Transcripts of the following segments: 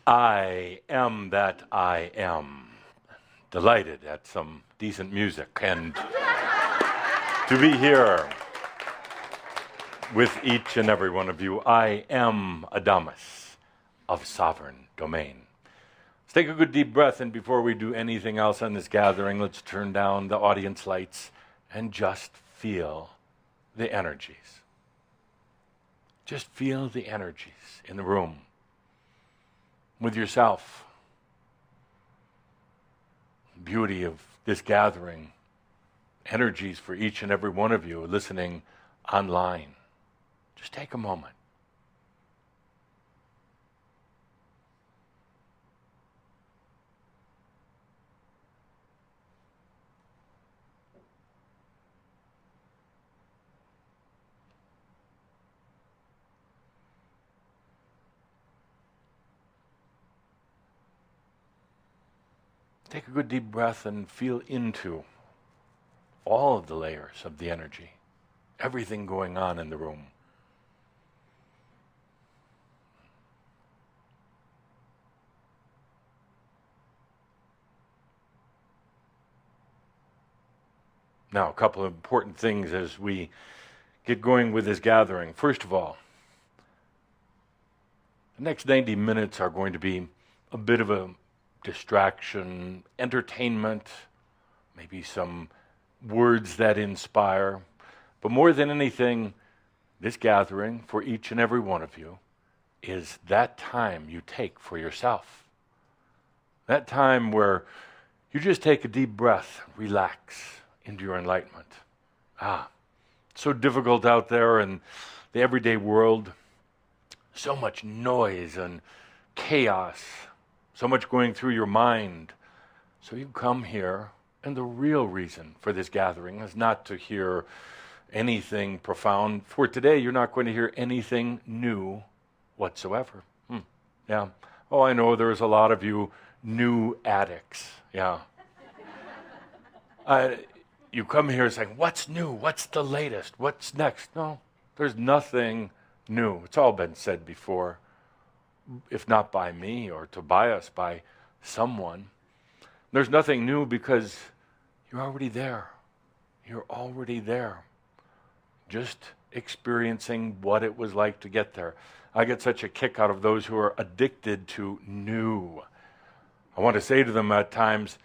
I am that I am. Delighted at some decent music and to be here with each and every one of you. I am Adamus of sovereign domain. Let's take a good deep breath, and before we do anything else on this gathering, let's turn down the audience lights and just feel the energies. Just feel the energies in the room, with yourself. Beauty of this gathering, energies for each and every one of you listening online. Just take a moment. Take a good deep breath and feel into all of the layers of the energy, everything going on in the room. Now, a couple of important things as we get going with this gathering. First of all, the next 90 minutes are going to be a bit of a distraction, entertainment, maybe some words that inspire. But more than anything, this gathering for each and every one of you is that time you take for yourself. That time where you just take a deep breath, relax into your enlightenment. So difficult out there in the everyday world. So much noise and chaos. So much going through your mind. So you come here, and the real reason for this gathering is not to hear anything profound. For today, you're not going to hear anything new whatsoever. Yeah. Oh, I know there's a lot of you new addicts. Yeah. You come here saying, what's new? What's the latest? What's next? No, there's nothing new. It's all been said before. If not by me or Tobias, by someone. There's nothing new because you're already there. You're already there. Just experiencing what it was like to get there. I get such a kick out of those who are addicted to new. I want to say to them at times,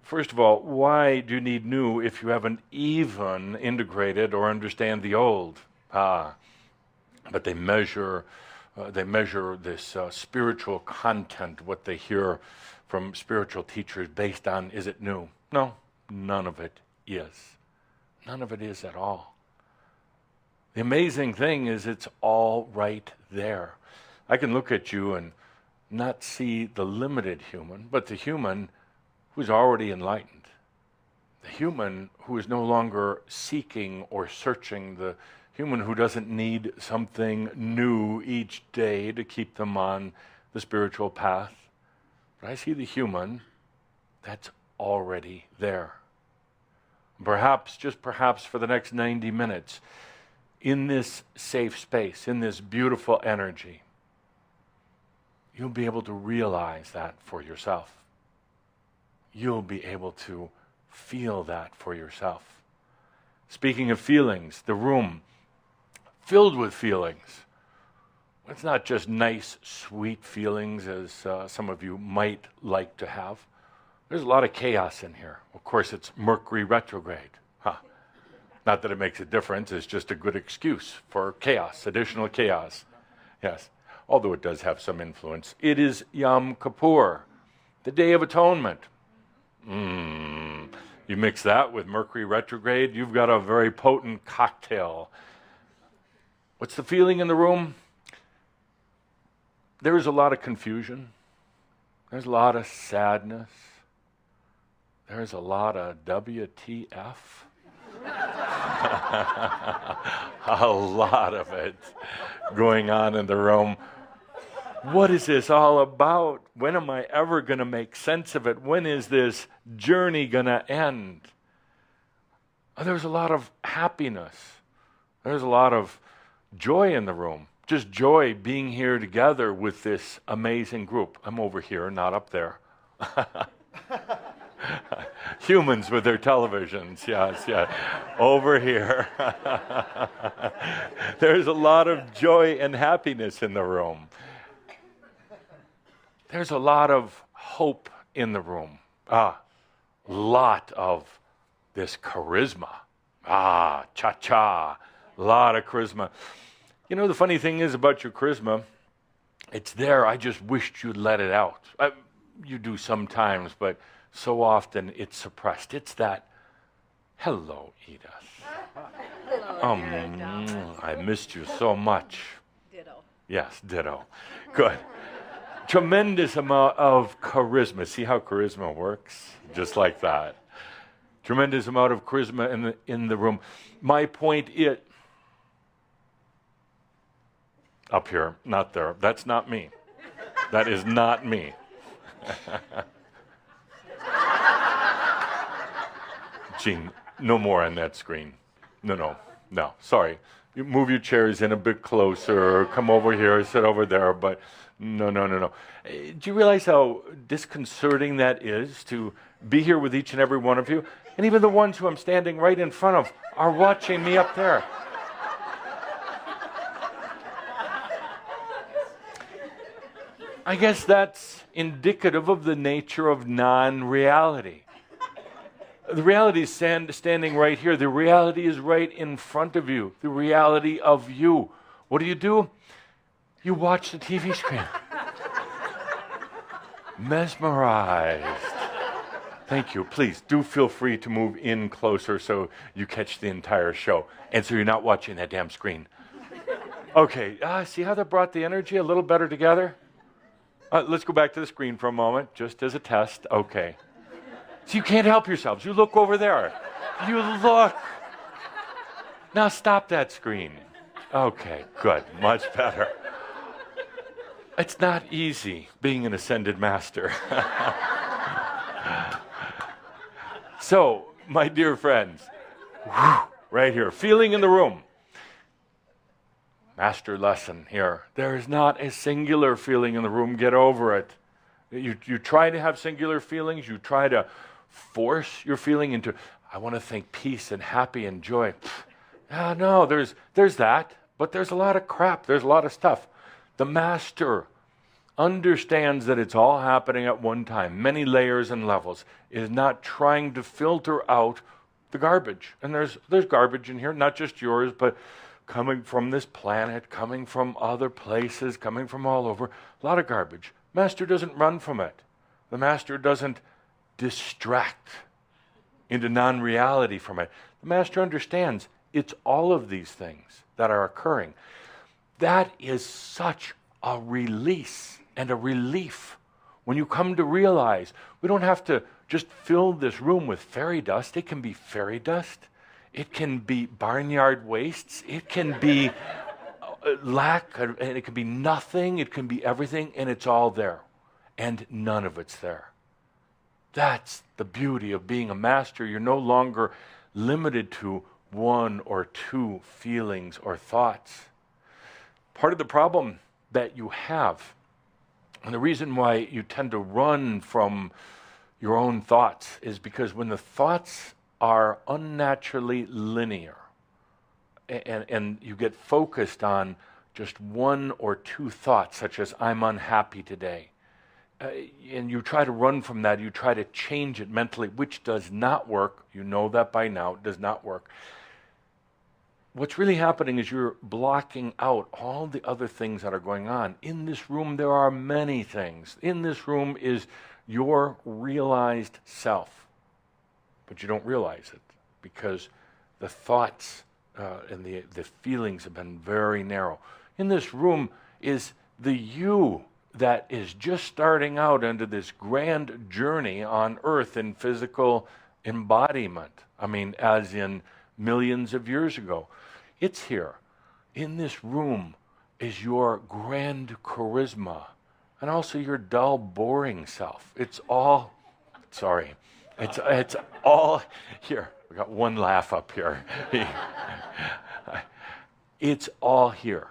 first of all, why do you need new if you haven't even integrated or understand the old? But they measure this spiritual content, what they hear from spiritual teachers based on, is it new? No, none of it is. None of it is at all. The amazing thing is it's all right there. I can look at you and not see the limited human, but the human who's already enlightened. The human who is no longer seeking or searching, the human who doesn't need something new each day to keep them on the spiritual path. But I see the human that's already there. Perhaps, just perhaps for the next 90 minutes, in this safe space, in this beautiful energy, you'll be able to realize that for yourself. You'll be able to feel that for yourself. Speaking of feelings, the room filled with feelings. It's not just nice, sweet feelings as some of you might like to have. There's a lot of chaos in here. Of course, it's Mercury retrograde. Not that it makes a difference, it's just a good excuse for chaos, additional chaos. Yes, although it does have some influence. It is Yom Kippur, the Day of Atonement. You mix that with Mercury retrograde, you've got a very potent cocktail. What's the feeling in the room? There's a lot of confusion. There's a lot of sadness. There's a lot of WTF. A lot of it going on in the room. What is this all about? When am I ever going to make sense of it? When is this journey going to end? There's a lot of happiness. There's a lot of joy in the room. just joy being here together with this amazing group. I'm over here, not up there. Humans with their televisions, yes, yeah. Over here. There's a lot of joy and happiness in the room. There's a lot of hope in the room. Lot of this charisma. Cha-cha. A lot of charisma. You know, the funny thing is about your charisma, it's there. I just wished you'd let it out. You do sometimes, but so often it's suppressed. It's that, hello, Edith. Hello, I missed you so much. Ditto. Yes, ditto. Good. Tremendous amount of charisma. See how charisma works? Just like that. Tremendous amount of charisma in the room. My point is, up here, not there. That's not me. That is not me. Gene, no more on that screen. No. Sorry. You move your chairs in a bit closer, or come over here, or sit over there, but no. Do you realize how disconcerting that is to be here with each and every one of you? And even the ones who I'm standing right in front of are watching me up there. I guess that's indicative of the nature of non-reality. The reality is standing right here. The reality is right in front of you. The reality of you. What do? You watch the TV screen. Mesmerized. Thank you. Please do feel free to move in closer so you catch the entire show. And so you're not watching that damn screen. Okay, see how that brought the energy a little better together? Let's go back to the screen for a moment, just as a test. Okay. So you can't help yourselves. You look over there. You look. Now stop that screen. Okay, good. Much better. It's not easy being an ascended master. So, my dear friends, right here, feeling in the room. Master lesson here. There is not a singular feeling in the room. Get over it. You try to have singular feelings. You try to force your feeling into, I want to think peace and happy and joy. No, there's that, but there's a lot of crap. There's a lot of stuff. The master understands that it's all happening at one time, many layers and levels, is not trying to filter out the garbage. And there's garbage in here, not just yours, but coming from this planet, coming from other places, coming from all over, a lot of garbage. Master doesn't run from it. The master doesn't distract into non-reality from it. The master understands it's all of these things that are occurring. That is such a release and a relief when you come to realize we don't have to just fill this room with fairy dust. It can be fairy dust. It can be barnyard wastes. It can be lack, and it can be nothing. It can be everything, and it's all there. And none of it's there. That's the beauty of being a master. You're no longer limited to one or two feelings or thoughts. Part of the problem that you have, and the reason why you tend to run from your own thoughts, is because when the thoughts are unnaturally linear, and you get focused on just one or two thoughts, such as, I'm unhappy today, and you try to run from that, you try to change it mentally, which does not work. You know that by now. It does not work. What's really happening is you're blocking out all the other things that are going on. In this room, there are many things. In this room is your realized self. But you don't realize it because the thoughts and the feelings have been very narrow. In this room is the you that is just starting out into this grand journey on earth in physical embodiment. I mean, as in millions of years ago. It's here. In this room is your grand charisma and also your dull, boring self. It's all, sorry, it's all here. We got one laugh up here. It's all here.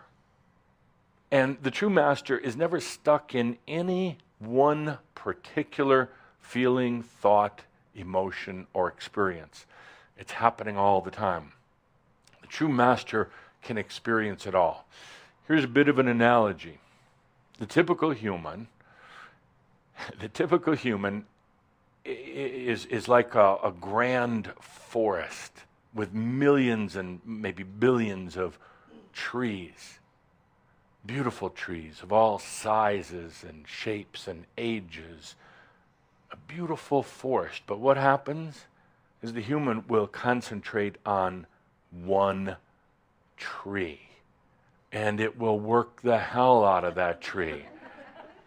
And the true master is never stuck in any one particular feeling, thought, emotion, or experience. It's happening all the time. The true master can experience it all. Here's a bit of an analogy. The typical human is like a grand forest with millions and maybe billions of trees. Beautiful trees of all sizes and shapes and ages. A beautiful forest. But what happens is the human will concentrate on one tree. And it will work the hell out of that tree.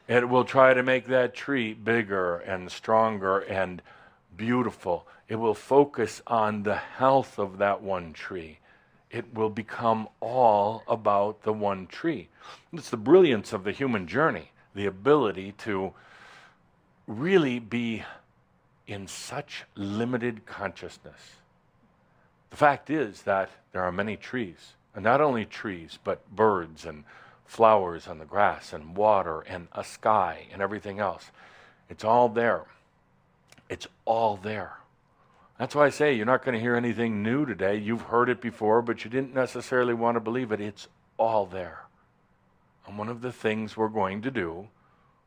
It will try to make that tree bigger and stronger and beautiful. It will focus on the health of that one tree. It will become all about the one tree. It's the brilliance of the human journey, the ability to really be in such limited consciousness. The fact is that there are many trees, and not only trees, but birds and flowers on the grass and water and a sky and everything else. It's all there. It's all there. That's why I say you're not going to hear anything new today. You've heard it before, but you didn't necessarily want to believe it. It's all there. And one of the things we're going to do,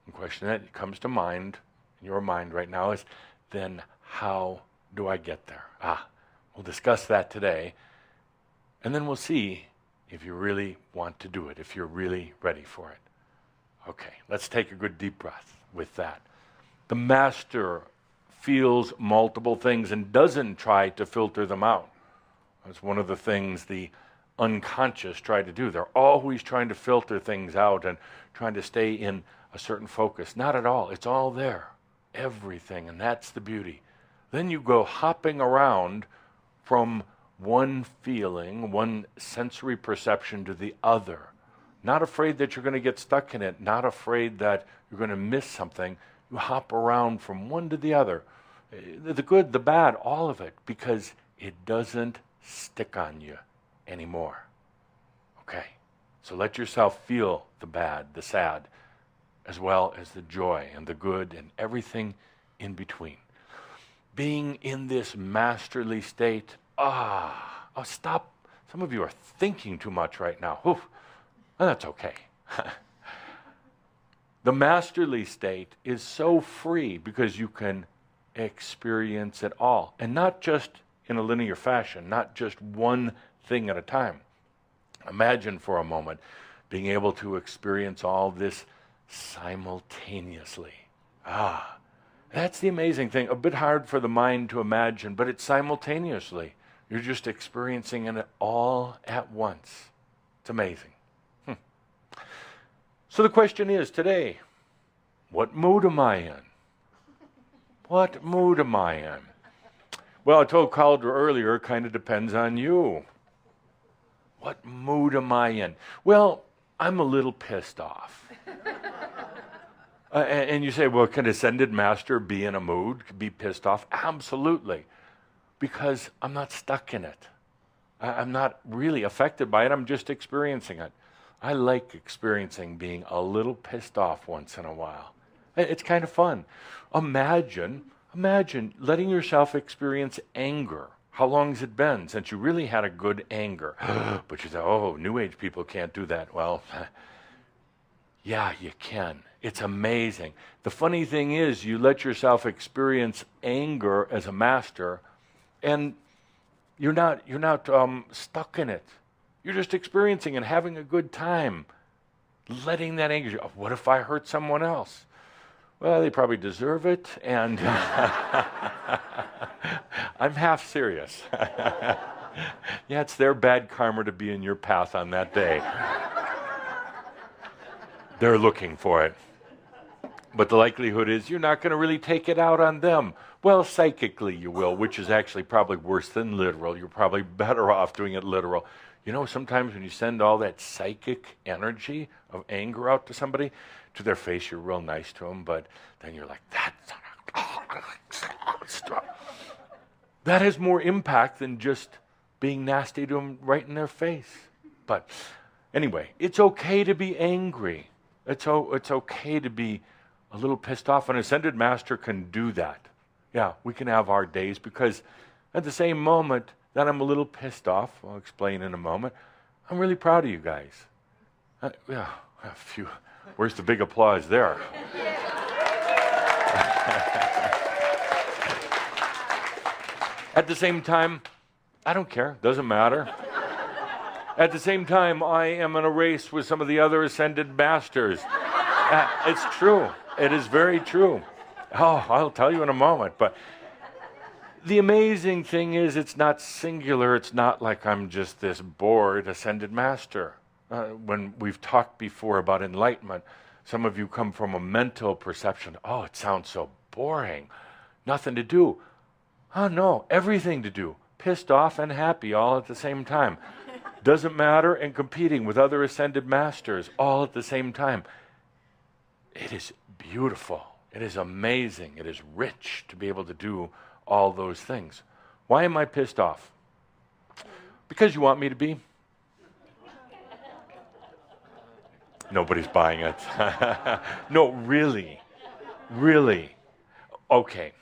the question that comes to mind, in your mind right now, is then how do I get there? We'll discuss that today. And then we'll see if you really want to do it, if you're really ready for it. Okay, let's take a good deep breath with that. The master feels multiple things and doesn't try to filter them out. That's one of the things the unconscious try to do. They're always trying to filter things out and trying to stay in a certain focus. Not at all. It's all there. Everything. And that's the beauty. Then you go hopping around from one feeling, one sensory perception to the other. Not afraid that you're going to get stuck in it. Not afraid that you're going to miss something. You hop around from one to the other. The good, the bad, all of it, because it doesn't stick on you anymore. Okay? So let yourself feel the bad, the sad, as well as the joy and the good and everything in between. Being in this masterly state, stop. Some of you are thinking too much right now. Whew. Well, that's okay. The masterly state is so free because you can experience it all. And not just in a linear fashion, not just one thing at a time. Imagine for a moment being able to experience all this simultaneously. That's the amazing thing. A bit hard for the mind to imagine, but it's simultaneously. You're just experiencing it all at once. It's amazing. So the question is today, what mood am I in? What mood am I in? Well, I told Calder earlier, it kind of depends on you. What mood am I in? Well, I'm a little pissed off. And you say, well, can Ascended Master be in a mood, be pissed off? Absolutely. Because I'm not stuck in it. I'm not really affected by it. I'm just experiencing it. I like experiencing being a little pissed off once in a while. It's kind of fun. Imagine letting yourself experience anger. How long has it been since you really had a good anger? But you say, New Age people can't do that. Well, yeah, you can. It's amazing. The funny thing is, you let yourself experience anger as a master, and you're not stuck in it. You're just experiencing and having a good time, letting that anger. What if I hurt someone else? Well, they probably deserve it, and I'm half serious. Yeah, it's their bad karma to be in your path on that day. They're looking for it. But the likelihood is you're not going to really take it out on them. Well, psychically you will, which is actually probably worse than literal. You're probably better off doing it literal. You know, sometimes when you send all that psychic energy of anger out to somebody, to their face, you're real nice to them, but then you're like, that has more impact than just being nasty to them right in their face. But Anyway, it's okay to be angry. It's okay to be a little pissed off. An ascended master can do that. Yeah, we can have our days, because at the same moment that I'm a little pissed off, I'll explain in a moment, I'm really proud of you guys. Yeah, a few. Where's the big applause there? At the same time, I don't care. Doesn't matter. At the same time, I am in a race with some of the other ascended masters. It's true. It is very true. Oh, I'll tell you in a moment. But the amazing thing is, it's not singular. It's not like I'm just this bored ascended master. When we've talked before about enlightenment, some of you come from a mental perception. Oh, it sounds so boring. Nothing to do. Oh, no, everything to do. Pissed off and happy all at the same time. Doesn't matter, and competing with other ascended masters all at the same time. It is beautiful. It is amazing. It is rich to be able to do all those things. Why am I pissed off? Because you want me to be? Nobody's buying it. No, really. Really. Okay.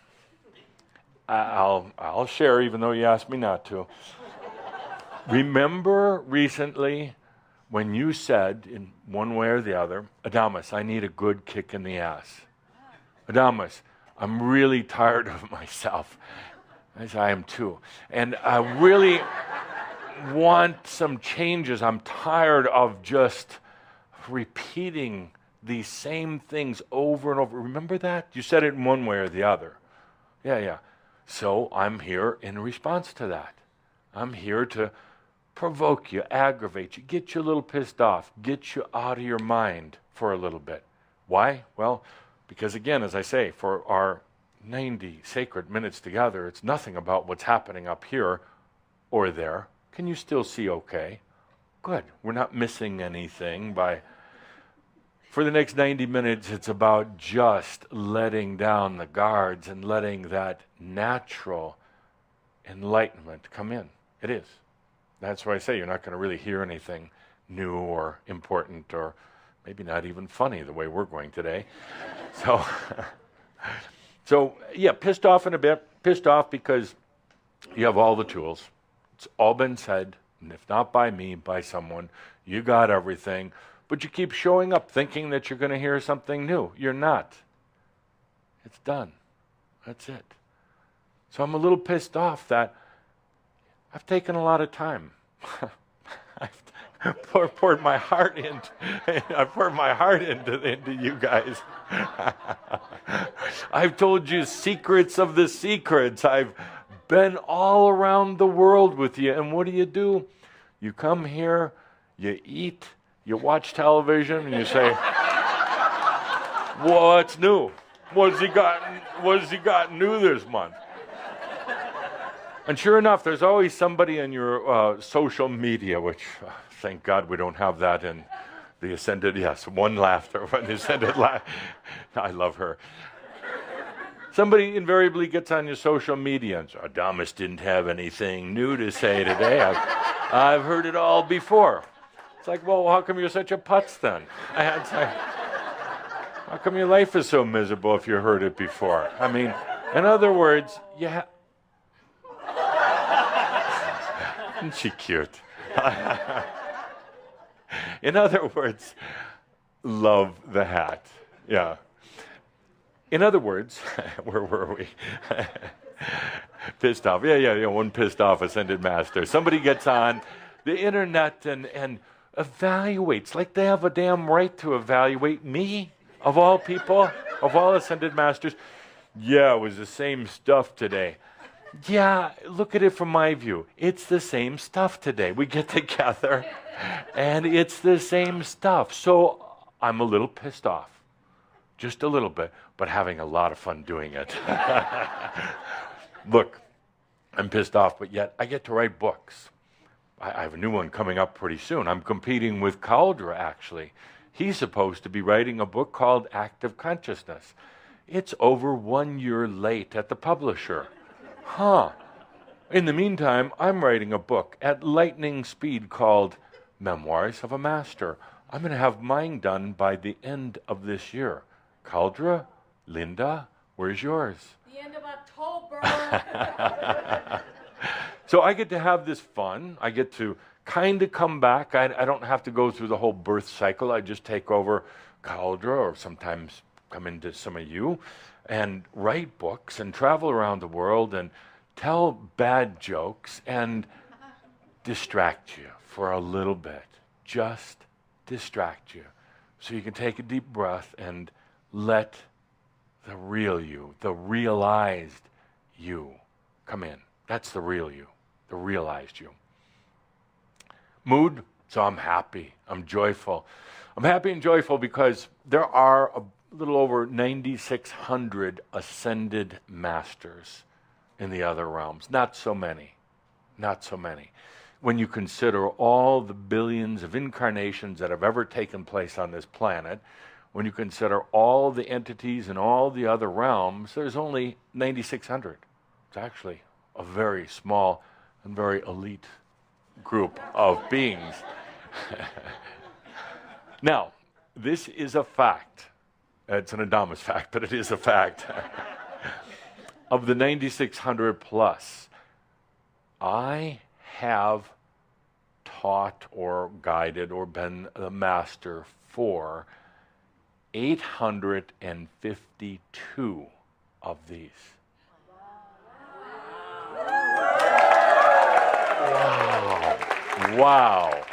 I'll share, even though you asked me not to. Remember recently when you said, in one way or the other, Adamus, I need a good kick in the ass. Adamus, I'm really tired of myself. As I am too. And I really want some changes. I'm tired of just repeating these same things over and over. Remember that? You said it in one way or the other. Yeah. So I'm here in response to that. I'm here to provoke you, aggravate you, get you a little pissed off, get you out of your mind for a little bit. Why? Well, because again, as I say, for our 90 sacred minutes together, it's nothing about what's happening up here or there. Can you still see okay? Good. We're not missing anything by... For the next 90 minutes, it's about just letting down the guards and letting that natural enlightenment come in. It is. That's why I say you're not going to really hear anything new or important or maybe not even funny the way we're going today. So yeah, pissed off in a bit. Pissed off because you have all the tools. It's all been said, and if not by me, by someone. You got everything. But you keep showing up thinking that you're going to hear something new. You're not. It's done. That's it. So I'm a little pissed off that I've taken a lot of time. I've poured my heart into. I poured my heart into you guys. I've told you secrets of the secrets. I've been all around the world with you. And what do? You come here, you eat, you watch television, and you say, "What's new? What has he got new this month?" And sure enough, there's always somebody in your social media, which, thank God we don't have that in the ascended. Yes, one laughter when the ascended laugh. I love her. Somebody invariably gets on your social media and says, Adamus didn't have anything new to say today. I've heard it all before. It's like, well, how come you're such a putz then? It's like, how come your life is so miserable if you heard it before? I mean, in other words, isn't she cute? In other words, love the hat. Yeah. In other words, where were we? Pissed off. Yeah, one pissed off ascended master. Somebody gets on the internet and evaluates, like they have a damn right to evaluate me, of all people, of all ascended masters. Yeah, it was the same stuff today. Yeah, look at it from my view. It's the same stuff today. We get together, and it's the same stuff. So I'm a little pissed off. Just a little bit, but having a lot of fun doing it. Look, I'm pissed off, but yet I get to write books. I have a new one coming up pretty soon. I'm competing with Caldra, actually. He's supposed to be writing a book called Active Consciousness. It's over 1 year late at the publisher. In the meantime, I'm writing a book at lightning speed called Memoirs of a Master. I'm going to have mine done by the end of this year. Caldra, Linda, where's yours? The end of October. So I get to have this fun. I get to kind of come back. I don't have to go through the whole birth cycle. I just take over Caldra, or sometimes come into some of you, and write books and travel around the world and tell bad jokes and distract you for a little bit. Just distract you. So you can take a deep breath and let the real you, the realized you, come in. That's the real you, the realized you. Mood, so I'm happy, I'm joyful. I'm happy and joyful because there are a little over 9,600 ascended masters in the other realms. Not so many, not so many. When you consider all the billions of incarnations that have ever taken place on this planet, when you consider all the entities in all the other realms, there's only 9,600. It's actually a very small and very elite group of beings. Now, this is a fact. It's an Adamus fact, but it is a fact. Of the 9,600 plus, I have taught or guided or been the master for 852 of these. Wow. Wow.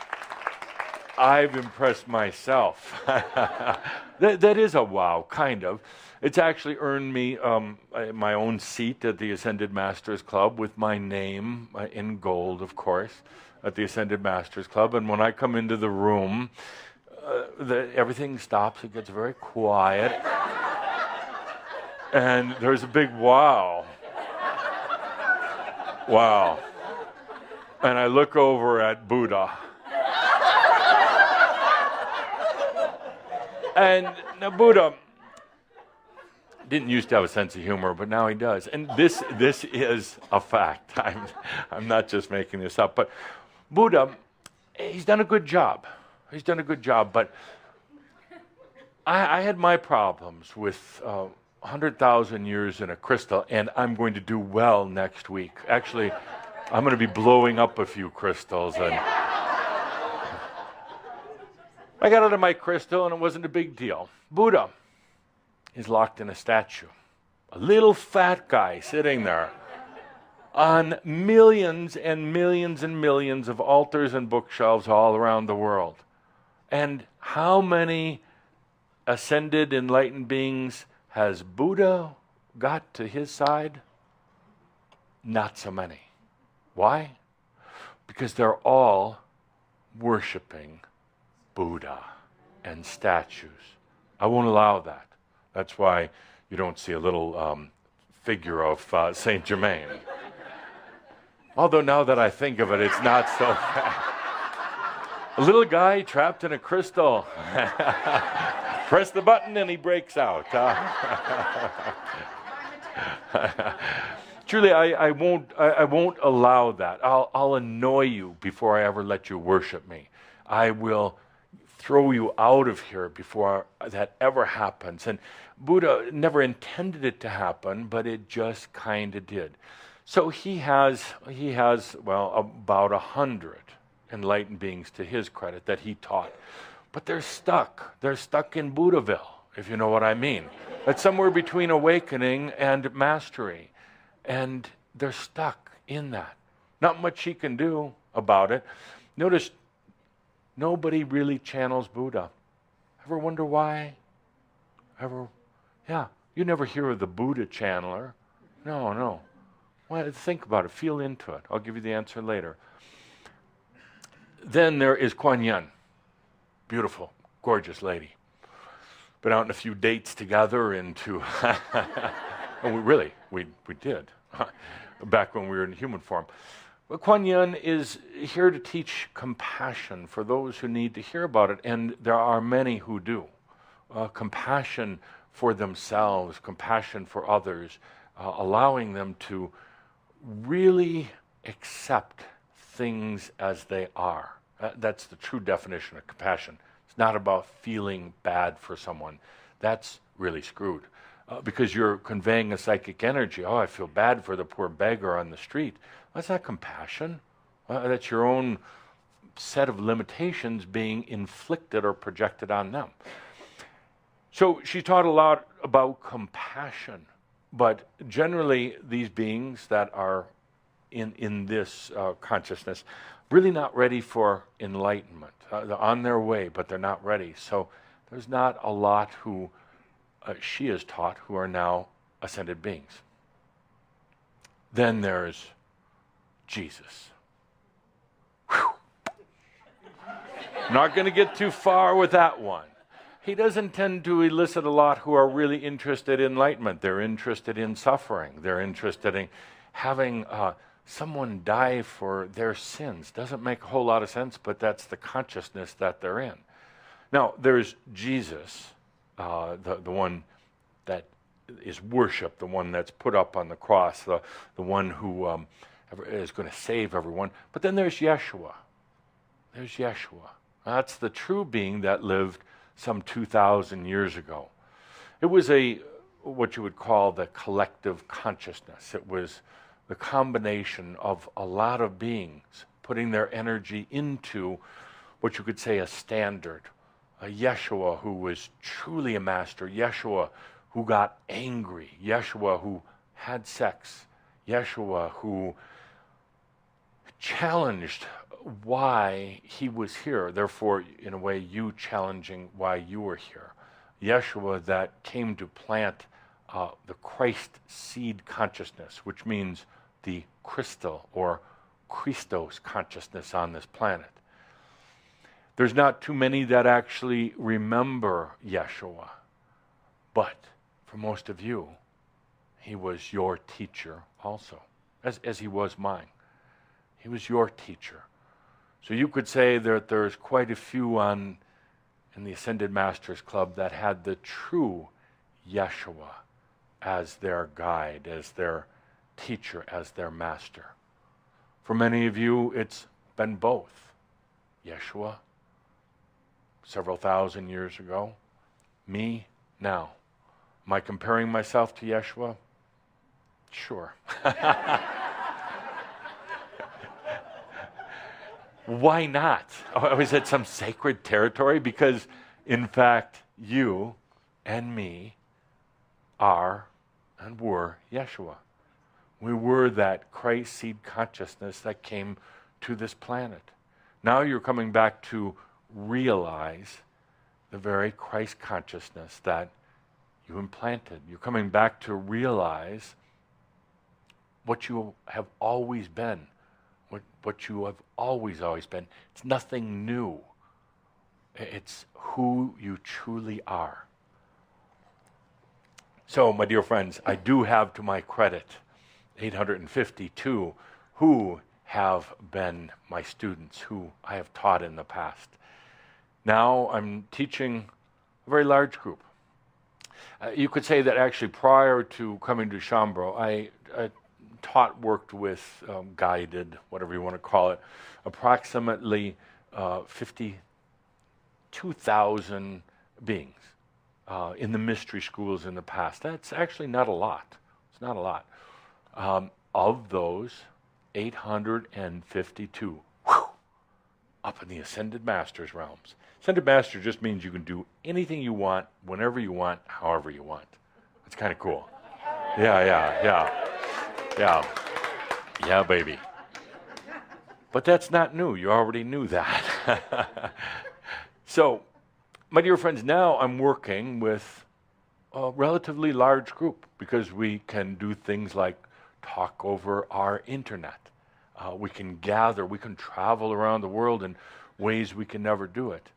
I've impressed myself. That is a wow, kind of. It's actually earned me my own seat at the Ascended Masters Club with my name in gold, of course, at the Ascended Masters Club. And when I come into the room, everything stops. It gets very quiet. And there's a big wow. Wow. And I look over at Buddha. And now Buddha didn't used to have a sense of humor, but now he does. And this is a fact. I'm not just making this up. But Buddha, he's done a good job. He's done a good job. But I had my problems with 100,000 years in a crystal, and I'm going to do well next week. Actually, I'm going to be blowing up a few crystals. And I got out of my crystal, and it wasn't a big deal. Buddha is locked in a statue. A little fat guy sitting there on millions and millions and millions of altars and bookshelves all around the world. And how many ascended enlightened beings has Buddha got to his side? Not so many. Why? Because they're all worshiping Buddha and statues. I won't allow that. That's why you don't see a little figure of Saint-Germain. Although now that I think of it, it's not so bad. A little guy trapped in a crystal. Press the button and he breaks out. Truly, I won't allow that. I'll annoy you before I ever let you worship me. I will throw you out of here before that ever happens. And Buddha never intended it to happen, but it just kind of did. So he has well, about 100 enlightened beings to his credit that he taught. But they're stuck. They're stuck in Buddhaville, if you know what I mean. That's somewhere between awakening and mastery. And they're stuck in that. Not much he can do about it. Notice, nobody really channels Buddha. Ever wonder why? Yeah, you never hear of the Buddha channeler. No. Well, think about it. Feel into it. I'll give you the answer later. Then there is Kuan Yin. Beautiful, gorgeous lady. Been out on a few dates together into... and we did. Back when we were in human form. But Kuan Yin is here to teach compassion for those who need to hear about it, and there are many who do. Compassion for themselves, compassion for others, allowing them to really accept things as they are. That's the true definition of compassion. It's not about feeling bad for someone. That's really screwed. Because you're conveying a psychic energy. Oh, I feel bad for the poor beggar on the street. That's not compassion. That's your own set of limitations being inflicted or projected on them. So she taught a lot about compassion. But generally, these beings that are in this consciousness, really not ready for enlightenment. They're on their way, but they're not ready. So there's not a lot who she has taught who are now ascended beings. Then there's Jesus. Whew. Not going to get too far with that one. He doesn't tend to elicit a lot who are really interested in enlightenment. They're interested in suffering. They're interested in having someone die for their sins. Doesn't make a whole lot of sense, but that's the consciousness that they're in. Now, there's Jesus, the one that is worshipped, the one that's put up on the cross, the one who is going to save everyone. But then there's Yeshua. There's Yeshua. That's the true being that lived some 2,000 years ago. It was what you would call the collective consciousness. It was the combination of a lot of beings putting their energy into what you could say a standard. A Yeshua who was truly a master. Yeshua who got angry. Yeshua who had sex. Yeshua who challenged why he was here. Therefore, in a way, you challenging why you were here. Yeshua that came to plant the Christ seed consciousness, which means the crystal or Christos consciousness on this planet. There's not too many that actually remember Yeshua, but for most of you, he was your teacher also, as he was mine. He was your teacher. So you could say that there's quite a few in the Ascended Masters Club that had the true Yeshua as their guide, as their teacher, as their master. For many of you, it's been both. Yeshua, several thousand years ago. Me, now. Am I comparing myself to Yeshua? Sure. Why not? Oh, is it some sacred territory? Because, in fact, you and me are and were Yeshua. We were that Christ seed consciousness that came to this planet. Now you're coming back to realize the very Christ consciousness that you implanted. You're coming back to realize what you have always been. What you have always been. It's nothing new. It's who you truly are. So, my dear friends, I do have to my credit 852 who have been my students, who I have taught in the past. Now I'm teaching a very large group. You could say that actually prior to coming to Chambro, I worked with, guided, whatever you want to call it, approximately 52,000 beings in the mystery schools in the past. That's actually not a lot. It's not a lot. Of those, 852 up in the Ascended Masters realms. Ascended Master just means you can do anything you want, whenever you want, however you want. It's kind of cool. Yeah, baby. But that's not new. You already knew that. So, my dear friends, now I'm working with a relatively large group because we can do things like talk over our internet. We can gather, we can travel around the world in ways we can never do it.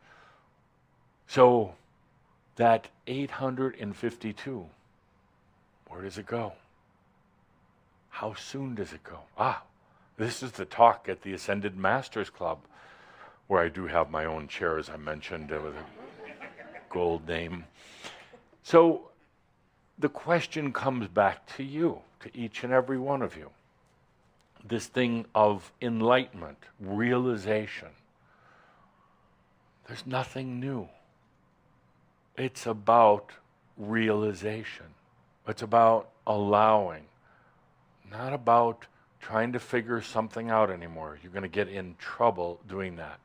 So, that 852, where does it go? How soon does it go? This is the talk at the Ascended Masters Club, where I do have my own chair, as I mentioned, with a gold name. So the question comes back to you, to each and every one of you. This thing of enlightenment, realization. There's nothing new. It's about realization. It's about allowing, not about trying to figure something out anymore. You're going to get in trouble doing that.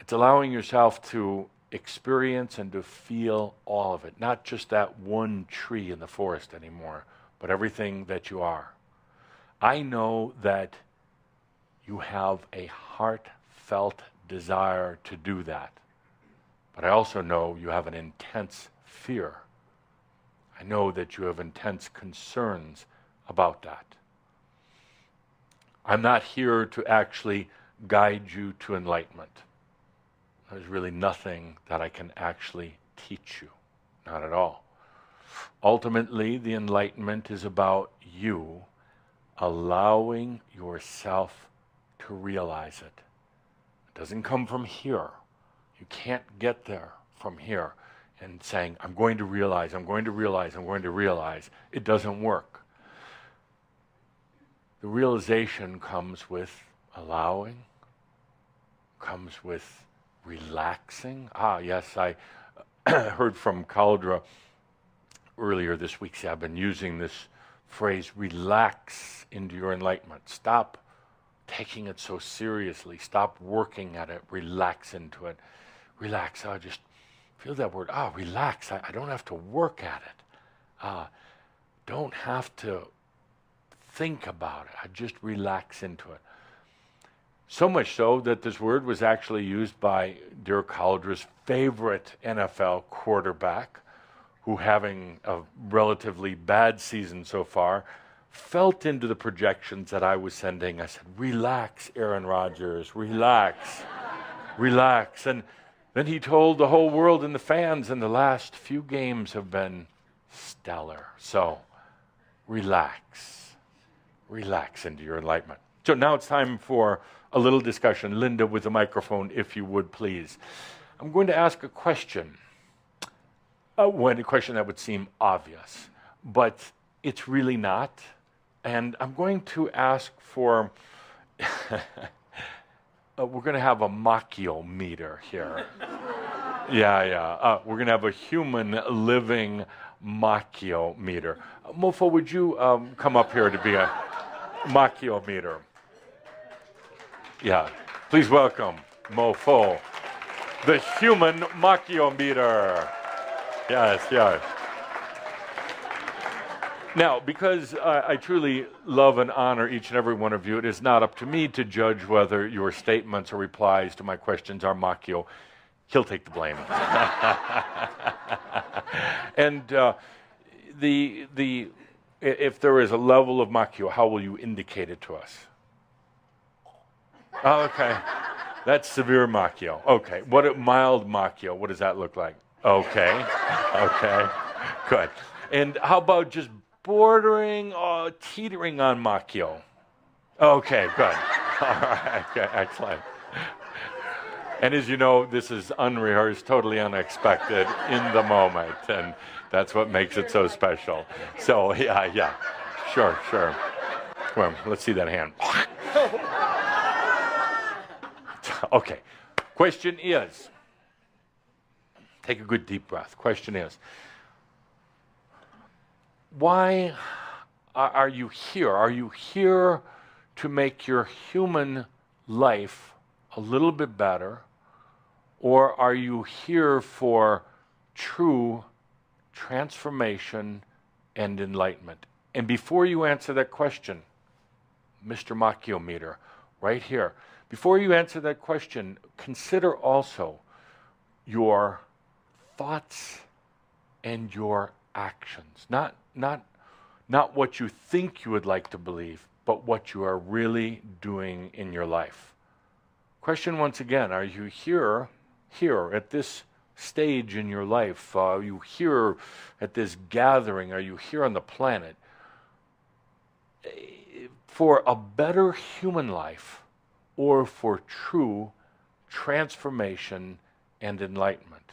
It's allowing yourself to experience and to feel all of it, not just that one tree in the forest anymore, but everything that you are. I know that you have a heartfelt desire to do that, but I also know you have an intense fear. I know that you have intense concerns about that. I'm not here to actually guide you to enlightenment. There's really nothing that I can actually teach you, not at all. Ultimately, the enlightenment is about you allowing yourself to realize it. It doesn't come from here. You can't get there from here and saying, I'm going to realize, I'm going to realize, I'm going to realize. It doesn't work. The realization comes with allowing, comes with relaxing. Yes, I heard from Caldra earlier this week. See, I've been using this phrase, relax into your enlightenment. Stop taking it so seriously. Stop working at it. Relax into it. Relax. Just feel that word. Relax. I don't have to work at it. Don't have to think about it. I just relax into it. So much so that this word was actually used by dear Caldra's favorite NFL quarterback, who, having a relatively bad season so far, felt into the projections that I was sending. I said, relax, Aaron Rodgers, relax, relax. And then he told the whole world and the fans, and the last few games have been stellar. So relax, relax into your enlightenment. So now it's time for a little discussion. Linda, with the microphone, if you would, please. I'm going to ask a question. A question that would seem obvious, but it's really not. And I'm going to ask for, we're going to have a Machio meter here. We're going to have a human living Machio meter. Mofo, would you come up here to be a Machio meter? Yeah, please welcome Mofo, the human Machio meter. Yes, yes. Now, because I truly love and honor each and every one of you, it is not up to me to judge whether your statements or replies to my questions are Machio. He'll take the blame. And if there is a level of Machio, how will you indicate it to us? Oh, okay. That's severe Machio. Okay. Mild Machio, what does that look like? Okay. Okay. Good. And how about just bordering, teetering on Machio? Okay, good. All right, okay, excellent. And as you know, this is unrehearsed, totally unexpected, in the moment, and that's what makes it so special. So, yeah, sure. Well, let's see that hand. Okay, question is, take a good deep breath. Question is, why are you here? Are you here to make your human life a little bit better, or are you here for true transformation and enlightenment? And before you answer that question, Mr. Machiometer, right here, before you answer that question, consider also your thoughts and your actions. Not what you think you would like to believe, but what you are really doing in your life. Question once again, are you here at this stage in your life? Are you here at this gathering? Are you here on the planet for a better human life or for true transformation and enlightenment?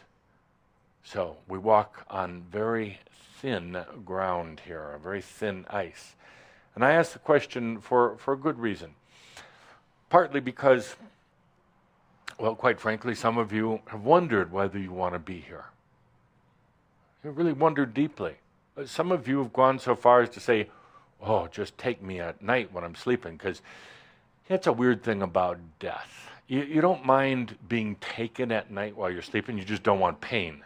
So we walk on very thin ground here, a very thin ice. And I ask the question for a good reason. Partly because Well, quite frankly, some of you have wondered whether you want to be here. You really wondered deeply. Some of you have gone so far as to say, oh, just take me at night when I'm sleeping, because that's a weird thing about death. You don't mind being taken at night while you're sleeping, you just don't want pain.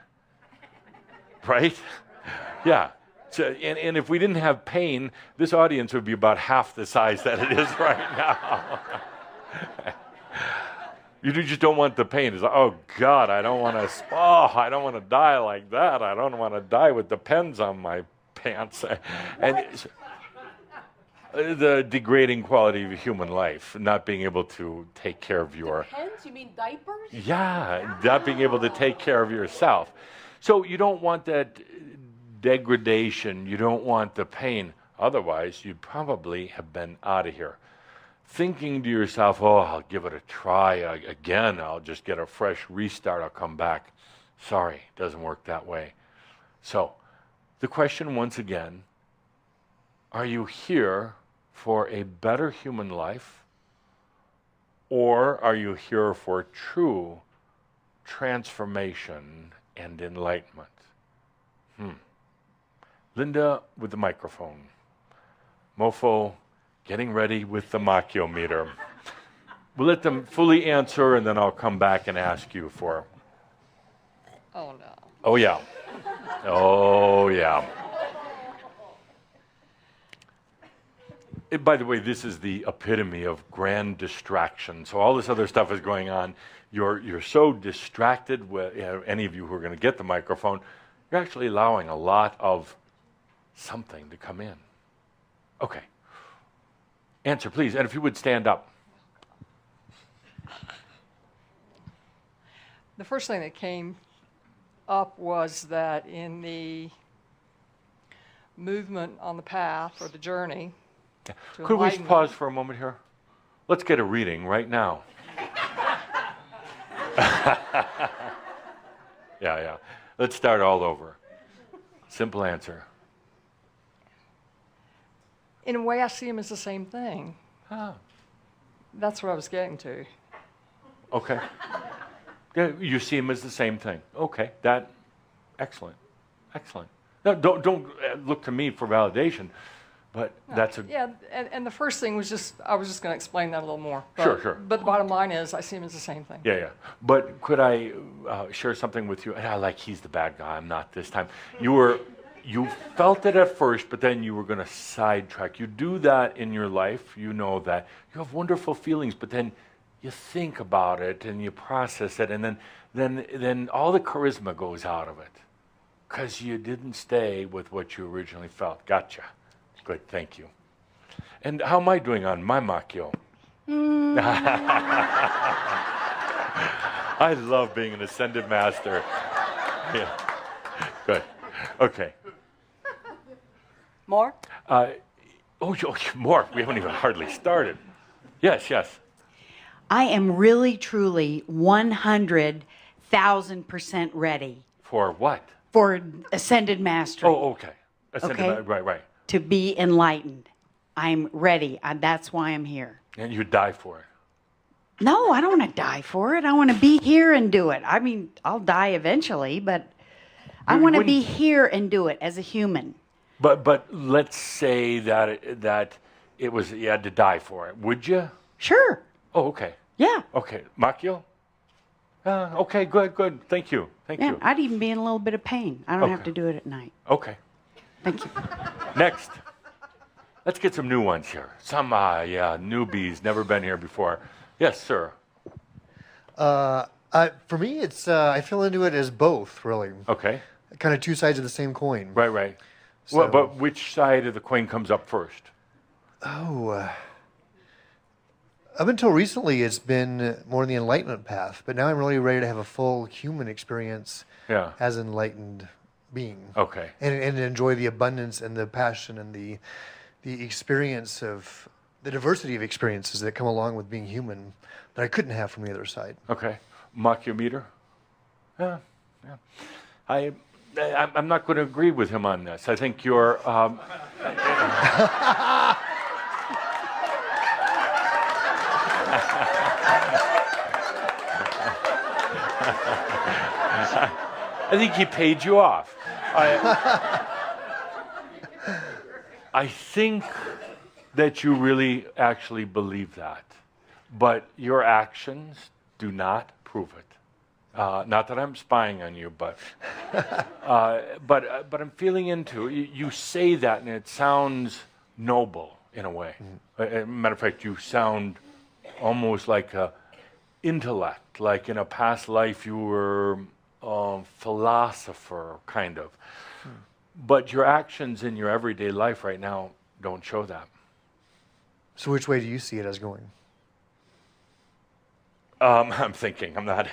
Right? Yeah. So, and if we didn't have pain, this audience would be about half the size that it is right now. You just don't want the pain. It's like, oh God, I don't want to die like that. I don't want to die with the pens on my pants. And the degrading quality of human life, not being able to take care of your... Pens? You mean diapers? Yeah, not being able to take care of yourself. So you don't want that degradation. You don't want the pain. Otherwise, you'd probably have been out of here. Thinking to yourself, oh, I'll give it a try again. I'll just get a fresh restart. I'll come back. Sorry, it doesn't work that way. So the question once again, are you here for a better human life, or are you here for true transformation and enlightenment? Linda with the microphone. Mofo getting ready with the machiometer. We'll let them fully answer, and then I'll come back and ask you for... Oh, no. Oh, yeah. Oh, yeah. By the way, this is the epitome of grand distraction. So all this other stuff is going on. You're so distracted with, any of you who are going to get the microphone, you're actually allowing a lot of something to come in. Okay. Answer, please. And if you would stand up. The first thing that came up was that in the movement on the path or the journey to Could we enlightenment, pause for a moment here? Let's get a reading right now. Yeah. Let's start all over. Simple answer. in a way, I see them as the same thing. Ah, That's what I was getting to. okay. Yeah, you see them as the same thing. Okay, excellent. No, don't look to me for validation, but that's a... Yeah, and the first thing was just, I was just going to explain that a little more. But, Sure. But the bottom line is, I see them as the same thing. Yeah. But could I share something with you? And I like, he's the bad guy, I'm not this time. You felt it at first, but then you were going to sidetrack. You do that in your life. You know that. You have wonderful feelings, but then you think about it and you process it, and then all the charisma goes out of it because you didn't stay with what you originally felt. Gotcha. Good, thank you. And how am I doing on my Machio? I love being an ascended master. Yeah. Good. Okay. More? More. We haven't even hardly started. Yes. I am really, truly 100,000% ready For what? for ascended mastery. Oh, okay. Ascended Okay. Right. To be enlightened. I'm ready. That's why I'm here. And you die for it. No, I don't want to die for it. I want to be here and do it. I mean, I'll die eventually, but I want to be here and do it as a human. But let's say that it was, you had to die for it. Would you? Sure. Oh, okay. Yeah. Okay. Machio? Okay, good. Thank you. Yeah, I'd even be in a little bit of pain. I don't have Okay. to do it at night. Okay. Thank you. Next. Let's get some new ones here. Some, newbies, never been here before. Yes, sir. For me, it's I feel into it as both, really. Okay. Kind of two sides of the same coin. Right. So- Well, but which side of the coin comes up first? Up until recently, it's been more the enlightenment path, but now I'm really ready to have a full human experience Yeah. as an enlightened being. Okay. And enjoy the abundance and the passion and the experience of the diversity of experiences that come along with being human that I couldn't have from the other side. Okay. Machiometer? Yeah. I'm not going to agree with him on this. I think you're... I think he paid you off. I think that you really actually believe that, but your actions do not prove it. Not that I'm spying on you, but I'm feeling into you say that, and it sounds noble in a way. Matter of fact, you sound almost like a intellect, like in a past life you were a philosopher, kind of. But your actions in your everyday life right now don't show that. So which way do you see it as going? I'm thinking. I'm not.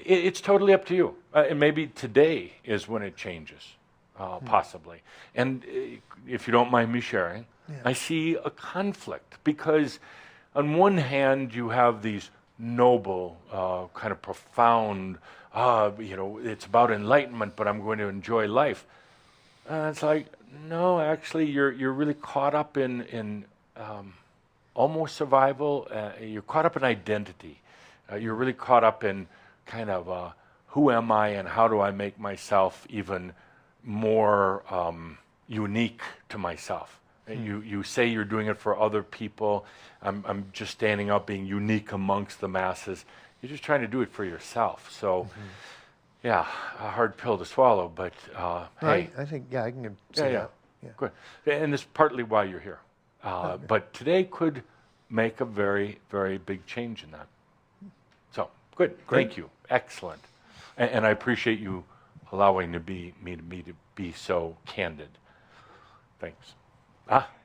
It's totally up to you. And maybe today is when it changes, possibly. And if you don't mind me sharing, I see a conflict because, on one hand, you have these noble, kind of profound. It's about enlightenment, but I'm going to enjoy life. It's like, no, actually, you're really caught up in almost survival. You're caught up in identity. You're really caught up in kind of who am I and how do I make myself even more unique to myself. You say you're doing it for other people. I'm just standing up, being unique amongst the masses. You're just trying to do it for yourself. So, yeah, a hard pill to swallow. But hey, I think I can say that. Yeah. Good. And it's partly why you're here. But today could make a very, very big change in that. So, good. Great. Thank you. Excellent. And I appreciate you allowing me to be so candid. Thanks.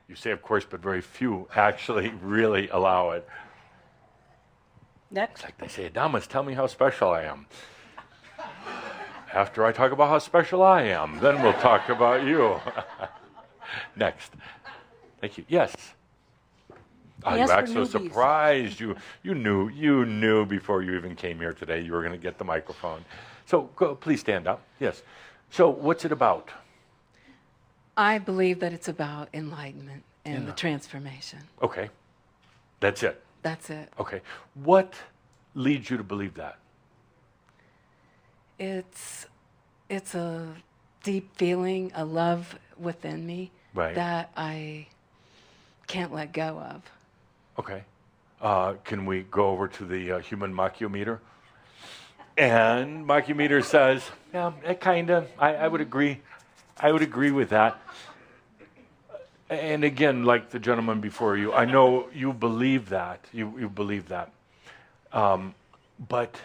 You say of course, but very few actually really allow it. Next. It's like they say, Adamus, tell me how special I am. After I talk about how special I am, then we'll talk about you. Next. Thank you. Yes. You Yes, act for so newbies. surprised. You knew before you even came here today you were going to get the microphone. So please stand up. Yes. So what's it about? I believe that it's about enlightenment and the Yeah. transformation. Okay. That's it. That's it. Okay. What leads you to believe that? It's a deep feeling, a love within me Right. that I can't let go of. Okay. Can we go over to the human machiometer? And machiometer says, yeah, it kind of, I would agree. I would agree with that. And again, like the gentleman before you, I know you believe that. You believe that. But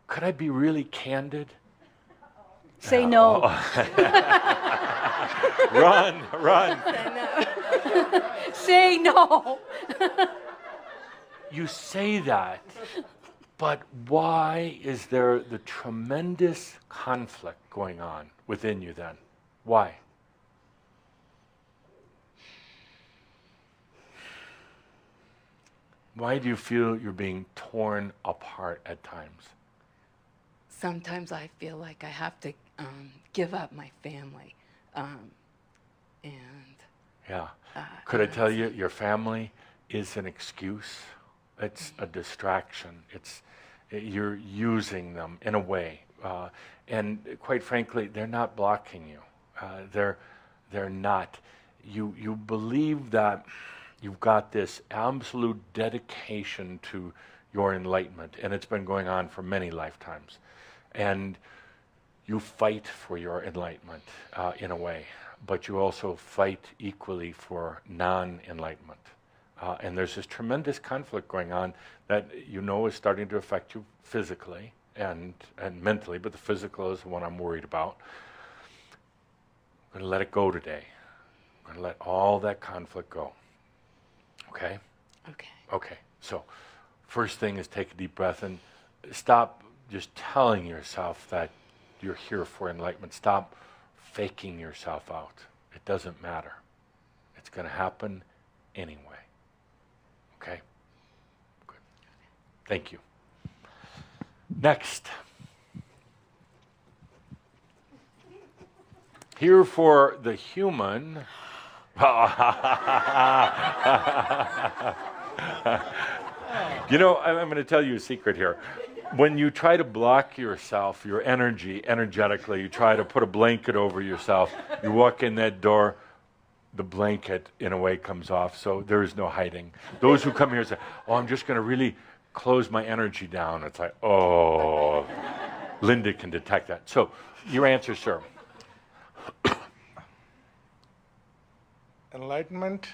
could I be really candid? Say no. Run. Say no. You say that, but why is there the tremendous conflict going on within you then? Why? Why do you feel you're being torn apart at times? Sometimes I feel like I have to give up my family. And Yeah. Could I tell you, your family is an excuse? It's a distraction. You're using them in a way. And quite frankly, they're not blocking you. They're not. You believe that you've got this absolute dedication to your enlightenment, and it's been going on for many lifetimes. And you fight for your enlightenment in a way, but you also fight equally for non-enlightenment. And there's this tremendous conflict going on that you know is starting to affect you physically and mentally, but the physical is the one I'm worried about. I'm going to let it go today. I'm going to let all that conflict go. Okay? okay. Okay. So first thing is take a deep breath and stop just telling yourself that you're here for enlightenment. Stop faking yourself out. It doesn't matter. It's going to happen anyway. Okay? Good. Thank you. Next. Here for the human. You know, I'm going to tell you a secret here. when you try to block yourself, your energy, energetically, you try to put a blanket over yourself, you walk in that door, the blanket, in a way, comes off, so there is no hiding. Those who come here say, oh, I'm just going to really close my energy down. It's like, oh, Linda can detect that. So, your answer, sir. Enlightenment,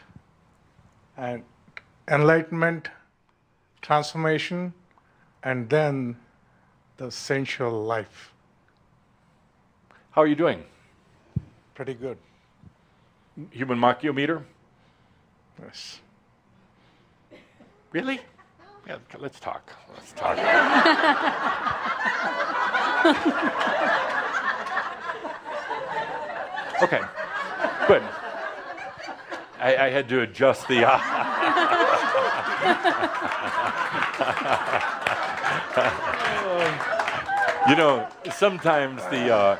transformation, and then the sensual life. How are you doing? Pretty good. Human Machiometer? Yes. Really? Yeah, let's talk. Let's talk. Okay, good. I had to adjust the... You know, sometimes the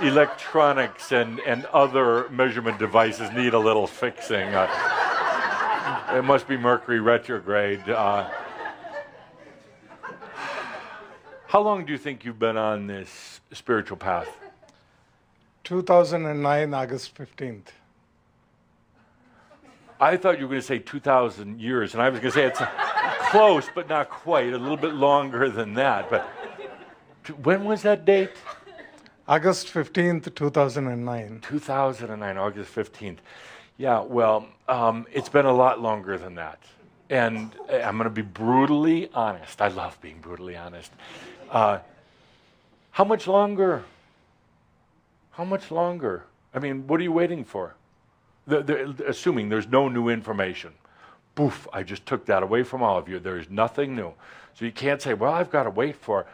electronics and other measurement devices need a little fixing. It must be Mercury retrograde. How long do you think you've been on this spiritual path? 2009, August 15th. I thought you were going to say 2,000 years, and I was going to say it's close, but not quite, a little bit longer than that. But when was that date? August 15th, 2009. 2009, August 15th. Yeah, well, it's been a lot longer than that. And I'm going to be brutally honest. I love being brutally honest. How much longer? How much longer? I mean, what are you waiting for? Assuming there's no new information. Poof, I just took that away from all of you. There is nothing new. So you can't say, well, I've got to wait for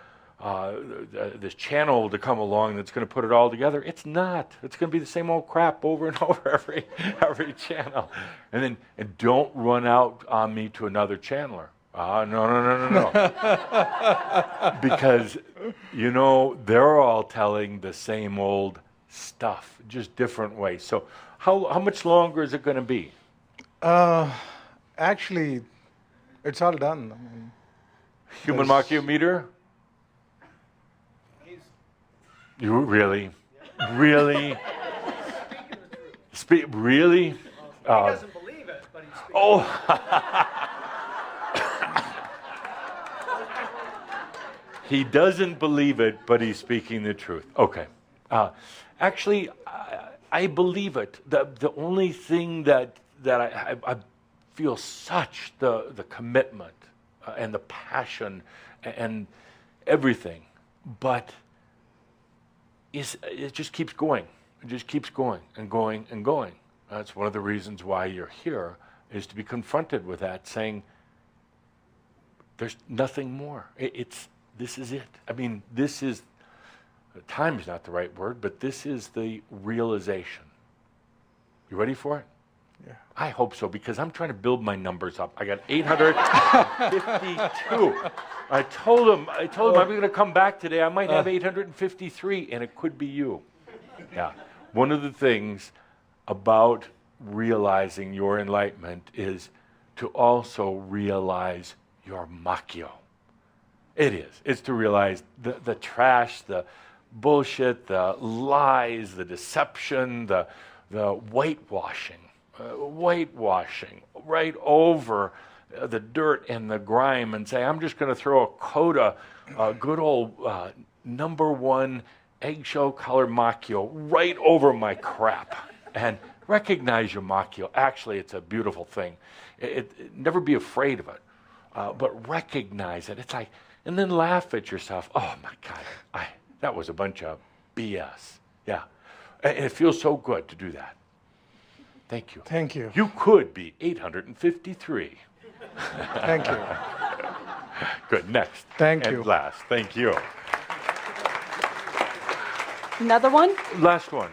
this channel to come along that's going to put it all together. It's not. It's going to be the same old crap over and over every channel. And don't run out on me to another channeler. No. Because, you know, they're all telling the same old stuff, just different ways. So how much longer is it going to be? Actually, it's all done. I mean, Human Machiometer? You really? Really? Really? He doesn't believe it, but he's speaking. Oh! He doesn't believe it, but he's speaking the truth. Okay. Actually, I believe it. The only thing that I feel such the commitment and the passion and everything, but it just keeps going. It just keeps going and going and going. That's one of the reasons why you're here, is to be confronted with that, saying, there's nothing more. This is it. I mean, this is, time is not the right word, but this is the realization. You ready for it? Yeah. I hope so, because I'm trying to build my numbers up. I got 852. I told him I'm going to come back today. I might have 853, and it could be you. Yeah. One of the things about realizing your enlightenment is to also realize your machio. It is. It's to realize the trash, the bullshit, the lies, the deception, the whitewashing right over the dirt and the grime, and say, I'm just going to throw a coat of good old #1 eggshell colored machio right over my crap, and recognize your machio. Actually, it's a beautiful thing. Never be afraid of it, but recognize it. It's like, and then laugh at yourself. Oh my God, that was a bunch of BS. Yeah, and it feels so good to do that. Thank you. Thank you. You could be 853. Thank you. Good. Next. Thank and you. Last. Thank you. Another one? Last one.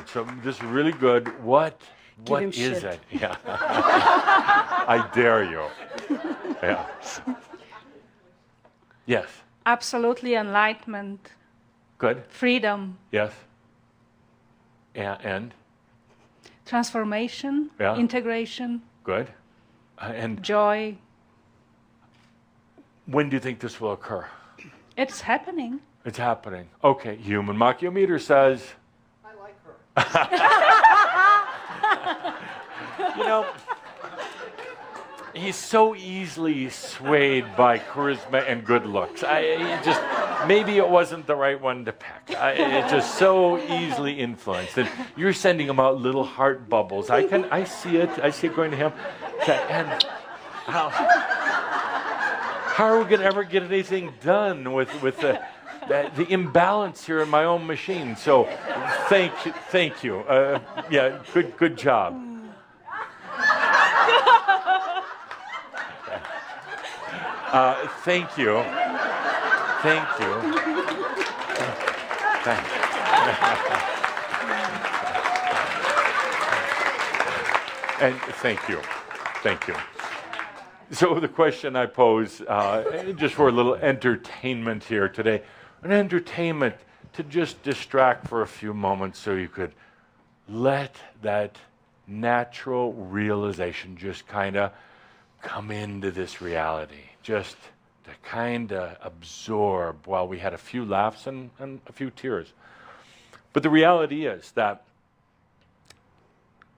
So this is really good. What Give him is shit. it? Yeah. I dare you. Yeah. Yes. Absolutely enlightenment, Good. freedom, Yes. And transformation, Yeah. integration, good. And joy. when do you think this will occur? It's happening. It's happening. Okay, human Machiometer says. I like her. You know, he's so easily swayed by charisma and good looks. Maybe it wasn't the right one to pick. It's just so easily influenced. And you're sending him out little heart bubbles. I see it. I see it going to him. And how are we going to ever get anything done with the imbalance here in my own machine? So, thank you. Yeah, good job. Thank you. Thank you. And thank you. Thank you. So the question I pose, just for a little entertainment here today, an entertainment to just distract for a few moments so you could let that natural realization just kind of come into this reality, just to kind of absorb while we had a few laughs and a few tears. But the reality is that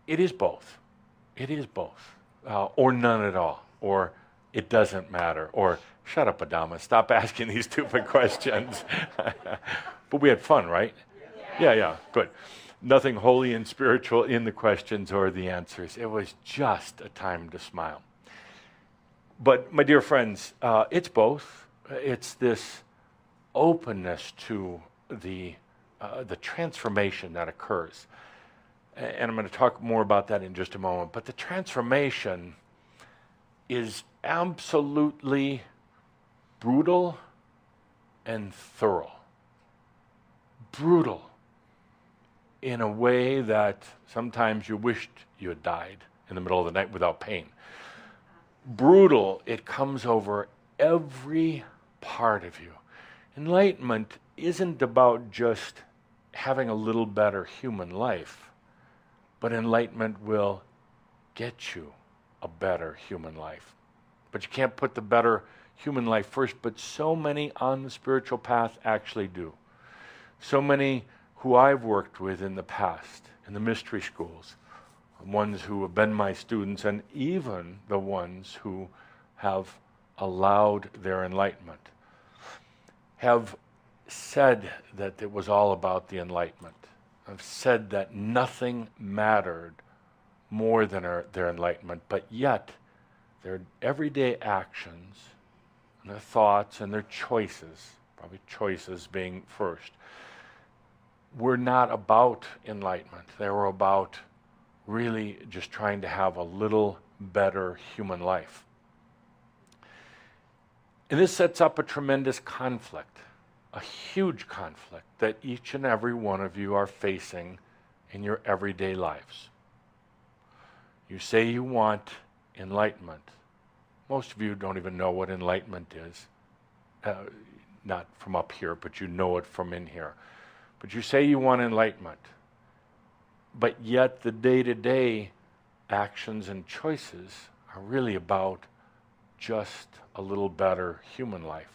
it is both. It is both, or none at all, or it doesn't matter, or shut up, Adamus, stop asking these stupid questions. But we had fun, right? Yeah, good. Nothing holy and spiritual in the questions or the answers. It was just a time to smile. But my dear friends, it's both. It's this openness to the transformation that occurs. And I'm going to talk more about that in just a moment. But the transformation is absolutely brutal and thorough. Brutal in a way that sometimes you wished you had died in the middle of the night without pain. Brutal, it comes over every part of you. Enlightenment isn't about just having a little better human life, but enlightenment will get you a better human life. But you can't put the better human life first, but so many on the spiritual path actually do. So many who I've worked with in the past, in the mystery schools, ones who have been my students, and even the ones who have allowed their enlightenment, have said that it was all about the enlightenment. Have said that nothing mattered more than their enlightenment, but yet their everyday actions, and their thoughts, and their choices, probably choices being first, were not about enlightenment. They were about really just trying to have a little better human life. And this sets up a tremendous conflict, a huge conflict that each and every one of you are facing in your everyday lives. You say you want enlightenment. Most of you don't even know what enlightenment is. Not from up here, but you know it from in here. But you say you want enlightenment. But yet the day-to-day actions and choices are really about just a little better human life.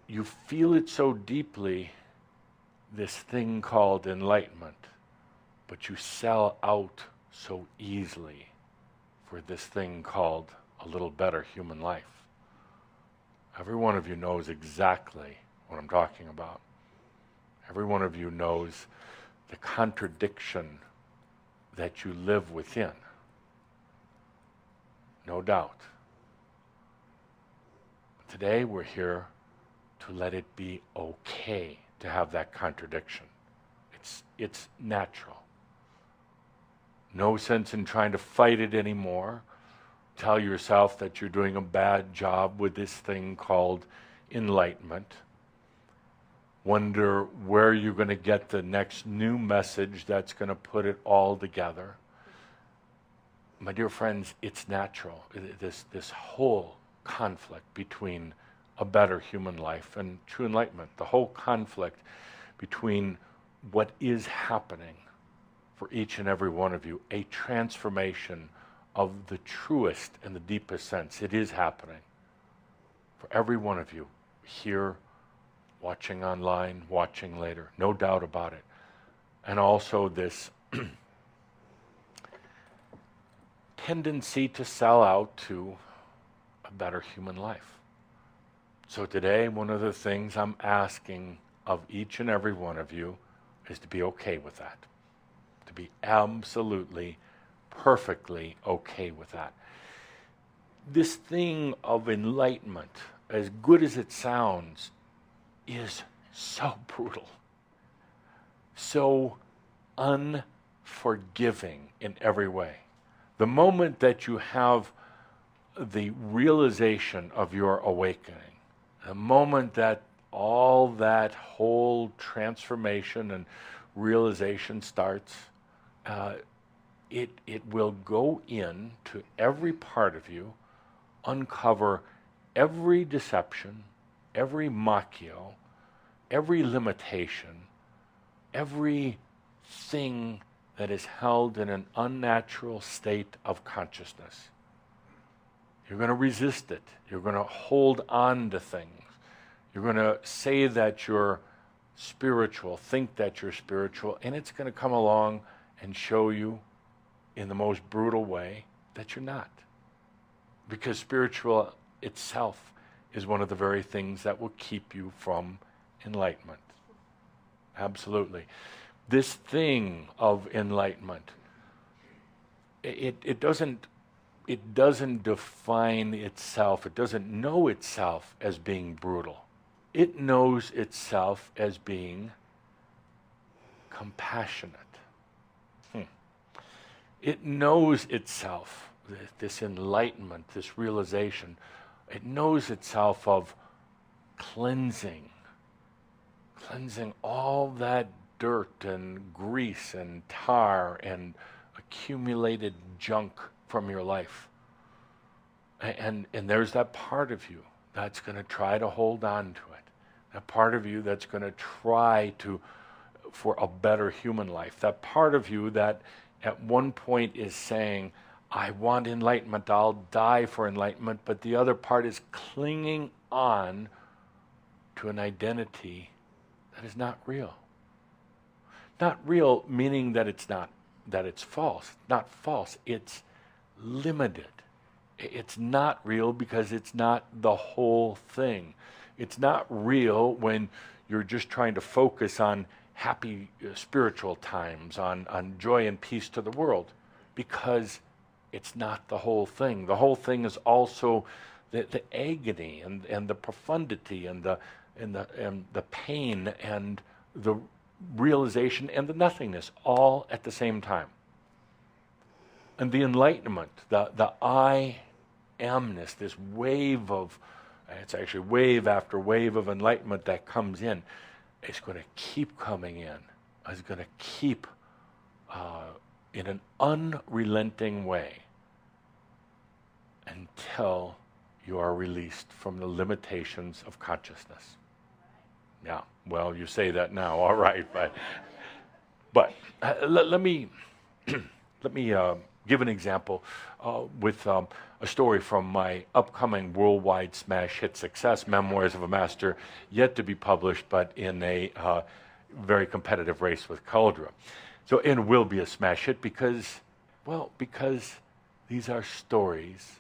You feel it so deeply, this thing called enlightenment, but you sell out so easily for this thing called a little better human life. Every one of you knows exactly what I'm talking about. Every one of you knows the contradiction that you live within. No doubt. Today we're here to let it be okay to have that contradiction. It's natural. No sense in trying to fight it anymore. Tell yourself that you're doing a bad job with this thing called enlightenment. Wonder where you're going to get the next new message that's going to put it all together. My dear friends, it's natural. This whole conflict between a better human life and true enlightenment, the whole conflict between what is happening for each and every one of you, a transformation of the truest and the deepest sense. It is happening for every one of you here, watching online, watching later, no doubt about it. And also this tendency to sell out to a better human life. So today, one of the things I'm asking of each and every one of you is to be okay with that. To be absolutely, perfectly okay with that. This thing of enlightenment, as good as it sounds, is so brutal, so unforgiving in every way. The moment that you have the realization of your awakening, the moment that all that whole transformation and realization starts, it will go into every part of you, uncover every deception, every macchio, every limitation, every thing that is held in an unnatural state of consciousness. You're going to resist it. You're going to hold on to things. You're going to say that you're spiritual, think that you're spiritual, and it's going to come along and show you in the most brutal way that you're not. Because spiritual itself is one of the very things that will keep you from enlightenment. Absolutely. This thing of enlightenment, it doesn't define itself, it doesn't know itself as being brutal. It knows itself as being compassionate. It knows itself, this enlightenment, this realization, it knows itself of cleansing all that dirt and grease and tar and accumulated junk from your life. And there's that part of you that's going to try to hold on to it. That part of you that's going to try for a better human life. That part of you that at one point is saying, I want enlightenment, I'll die for enlightenment, but the other part is clinging on to an identity that is not real. Not real meaning that it's false. Not false, it's limited. It's not real because it's not the whole thing. It's not real when you're just trying to focus on happy spiritual times, on joy and peace to the world, because it's not the whole thing. The whole thing is also the agony and the profundity and the pain and the realization and the nothingness all at the same time. And the enlightenment, the I amness, this wave of, it's actually wave after wave of enlightenment that comes in, it's going to keep coming in. It's going to keep in an unrelenting way until you are released from the limitations of consciousness. Yeah, well, you say that now, all right, but let me give an example with a story from my upcoming worldwide smash hit success, Memoirs of a Master, yet to be published, but in a very competitive race with Cauldre. So it will be a smash hit because these are stories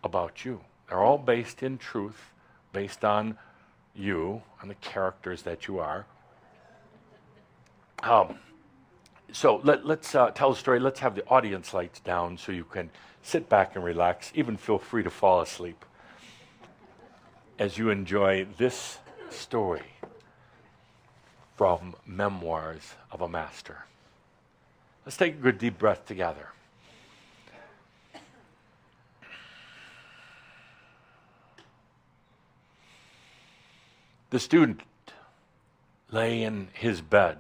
about you. They're all based in truth, based on you, on the characters that you are. So let's tell a story. Let's have the audience lights down so you can sit back and relax. Even feel free to fall asleep as you enjoy this story from Memoirs of a Master. Let's take a good deep breath together. The student lay in his bed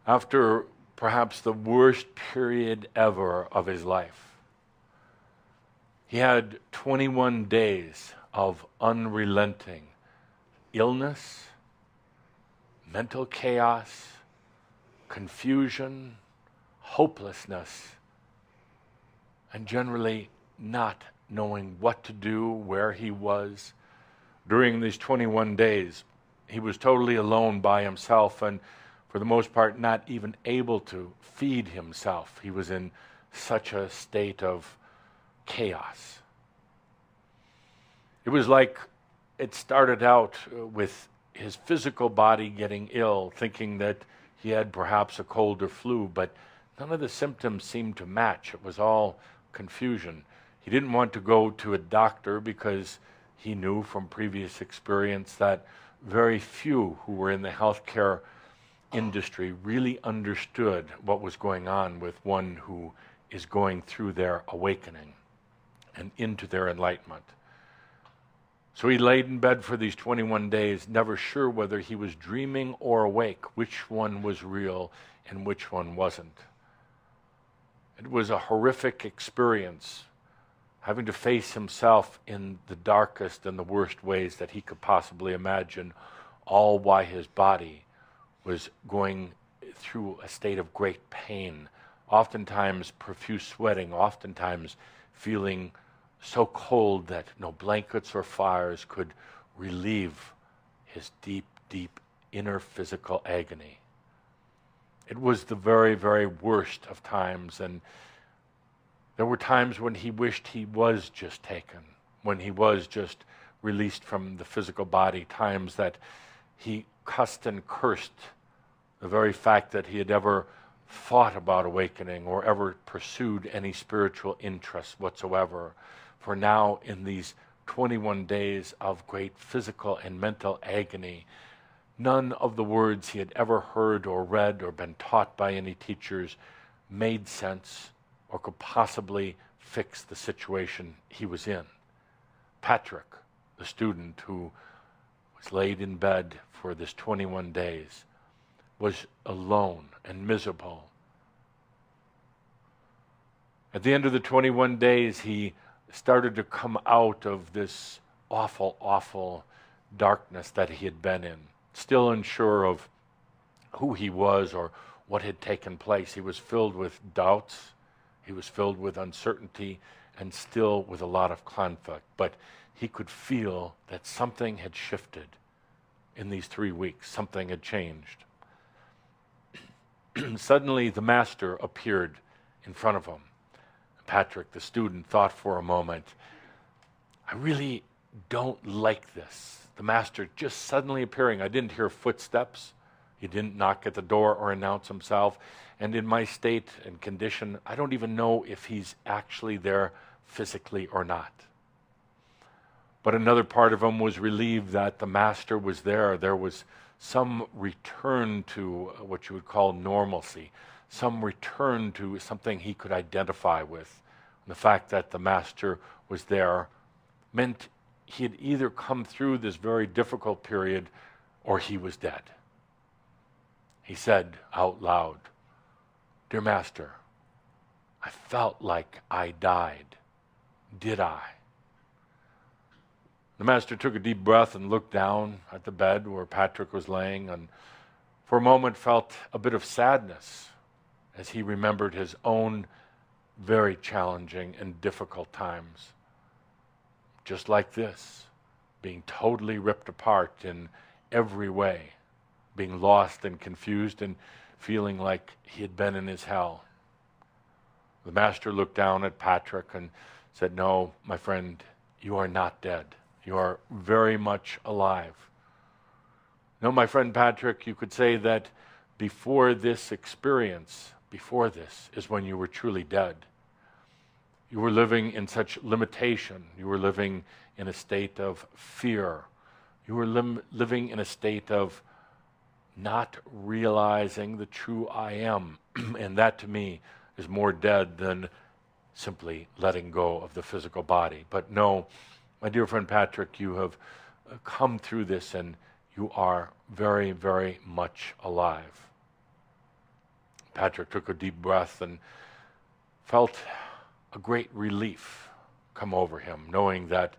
after perhaps the worst period ever of his life. He had 21 days of unrelenting illness, mental chaos, confusion, hopelessness, and generally not knowing what to do, where he was. During these 21 days, he was totally alone by himself and for the most part not even able to feed himself. He was in such a state of chaos. It was like it started out with his physical body getting ill, thinking that he had perhaps a cold or flu, but none of the symptoms seemed to match. It was all confusion. He didn't want to go to a doctor because he knew from previous experience that very few who were in the healthcare industry really understood what was going on with one who is going through their awakening and into their enlightenment. So he laid in bed for these 21 days, never sure whether he was dreaming or awake, which one was real and which one wasn't. It was a horrific experience, having to face himself in the darkest and the worst ways that he could possibly imagine, all while his body was going through a state of great pain, oftentimes profuse sweating, oftentimes feeling so cold that no blankets or fires could relieve his deep, deep inner physical agony. It was the very, very worst of times, and there were times when he wished he was just taken, when he was just released from the physical body, times that he cussed and cursed the very fact that he had ever thought about awakening or ever pursued any spiritual interest whatsoever. For now, in these 21 days of great physical and mental agony, none of the words he had ever heard or read or been taught by any teachers made sense or could possibly fix the situation he was in. Patrick, the student who was laid in bed for this 21 days, was alone and miserable. At the end of the 21 days, he started to come out of this awful, awful darkness that he had been in, still unsure of who he was or what had taken place. He was filled with doubts, he was filled with uncertainty, and still with a lot of conflict. But he could feel that something had shifted in these 3 weeks, something had changed. Suddenly, the master appeared in front of him. Patrick, the student, thought for a moment, I really don't like this. The master just suddenly appearing. I didn't hear footsteps. He didn't knock at the door or announce himself. And in my state and condition, I don't even know if he's actually there physically or not. But another part of him was relieved that the master was there. There was some return to what you would call normalcy, some return to something he could identify with. The fact that the master was there meant he had either come through this very difficult period or he was dead. He said out loud, "Dear Master, I felt like I died. Did I?" The master took a deep breath and looked down at the bed where Patrick was laying, and for a moment felt a bit of sadness as he remembered his own very challenging and difficult times. Just like this, being totally ripped apart in every way, being lost and confused and feeling like he had been in his hell. The master looked down at Patrick and said, "No, my friend, you are not dead. You are very much alive. No, my friend Patrick, you could say that before this experience, before this is when you were truly dead. You were living in such limitation. You were living in a state of fear. You were living in a state of not realizing the true I am. And that to me is more dead than simply letting go of the physical body. But no, my dear friend Patrick, you have come through this and you are very, very much alive." Patrick took a deep breath and felt a great relief come over him, knowing that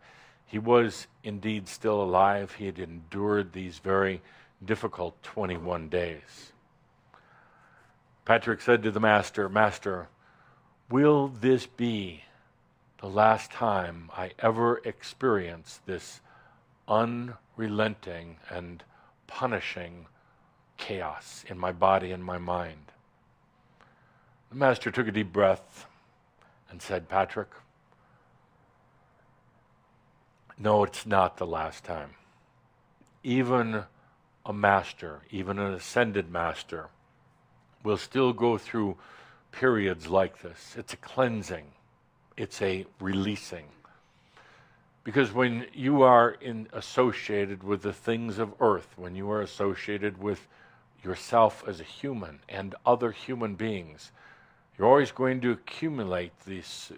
he was indeed still alive. He had endured these very difficult 21 days. Patrick said to the master, "Master, will this be the last time I ever experienced this unrelenting and punishing chaos in my body and my mind. The Master took a deep breath and said, Patrick, no, it's not the last time. Even a master, even an ascended master, will still go through periods like this. It's a cleansing. It's a releasing. Because when you are associated with the things of earth, when you are associated with yourself as a human and other human beings, you're always going to accumulate this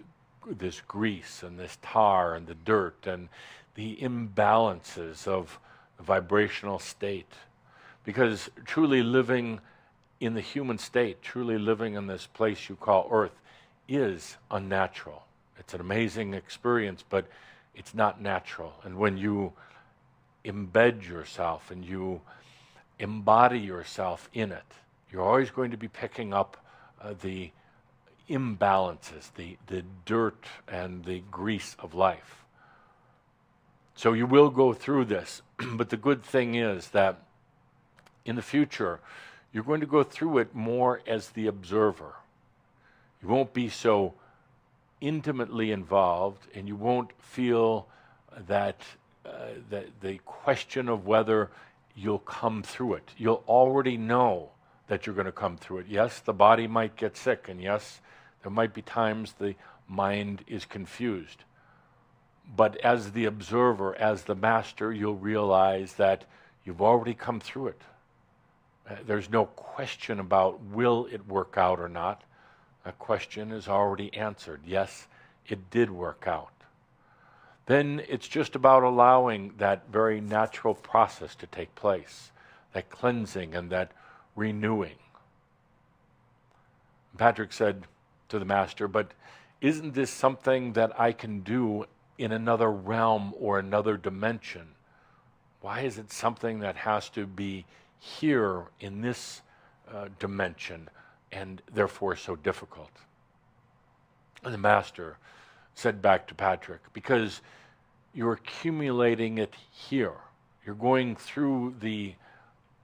grease and this tar and the dirt and the imbalances of the vibrational state. Because truly living in the human state, truly living in this place you call earth, is unnatural. It's an amazing experience, but it's not natural. And when you embed yourself and you embody yourself in it, you're always going to be picking up the imbalances, the dirt and the grease of life. So you will go through this, but the good thing is that in the future, you're going to go through it more as the observer. You won't be so intimately involved, and you won't feel that the question of whether you'll come through it. You'll already know that you're going to come through it. Yes, the body might get sick, and yes, there might be times the mind is confused. But as the observer, as the master, you'll realize that you've already come through it. There's no question about will it work out or not. That question is already answered. Yes, it did work out. Then it's just about allowing that very natural process to take place, that cleansing and that renewing. Patrick said to the Master, but isn't this something that I can do in another realm or another dimension? Why is it something that has to be here in this dimension and therefore so difficult? And the Master said back to Patrick, because you're accumulating it here. You're going through the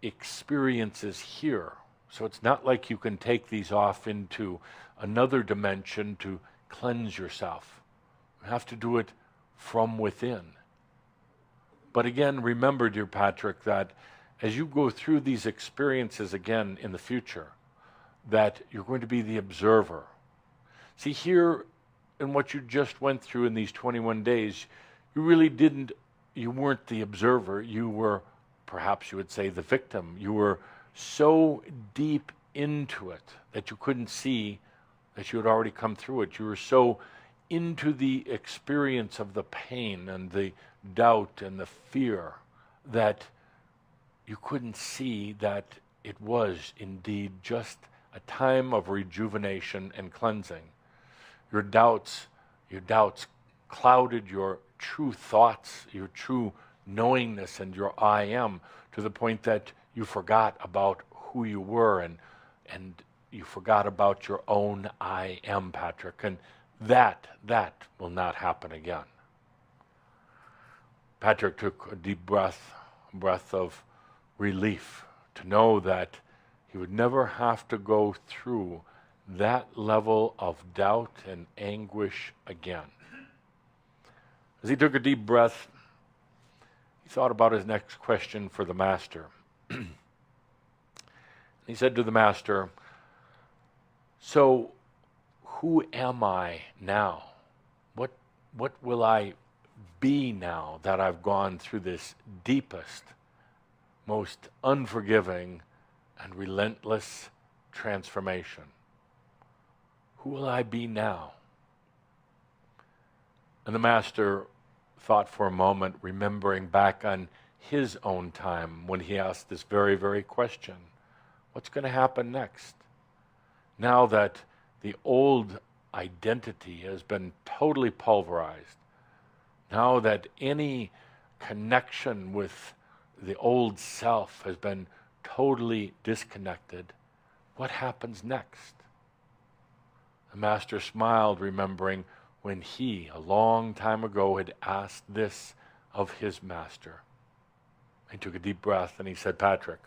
experiences here. So it's not like you can take these off into another dimension to cleanse yourself. You have to do it from within. But again, remember, dear Patrick, that as you go through these experiences again in the future, that you're going to be the observer. See, here in what you just went through in these 21 days, you weren't the observer, you were, perhaps you would say, the victim. You were so deep into it that you couldn't see that you had already come through it. You were so into the experience of the pain and the doubt and the fear that you couldn't see that it was indeed just a time of rejuvenation and cleansing. Your doubts clouded your true thoughts, your true knowingness and your I am, to the point that you forgot about who you were and you forgot about your own I am, Patrick. And that will not happen again. Patrick took a deep breath, a breath of relief, to know that he would never have to go through that level of doubt and anguish again. As he took a deep breath, he thought about his next question for the Master. He said to the Master, so who am I now? What will I be now that I've gone through this deepest, most unforgiving and relentless transformation? Who will I be now? And the Master thought for a moment, remembering back on his own time when he asked this very, very question. What's going to happen next? Now that the old identity has been totally pulverized, now that any connection with the old self has been totally disconnected, what happens next? The Master smiled, remembering when he, a long time ago, had asked this of his master. He took a deep breath and he said, Patrick,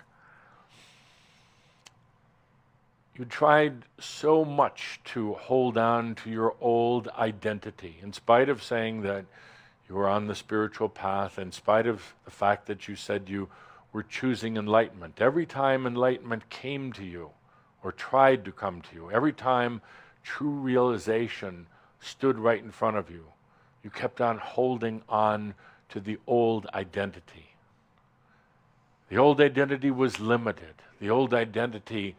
you tried so much to hold on to your old identity, in spite of saying that you were on the spiritual path, in spite of the fact that you said you were choosing enlightenment. Every time enlightenment came to you, or tried to come to you, every time true realization stood right in front of you, you kept on holding on to the old identity. The old identity was limited. The old identity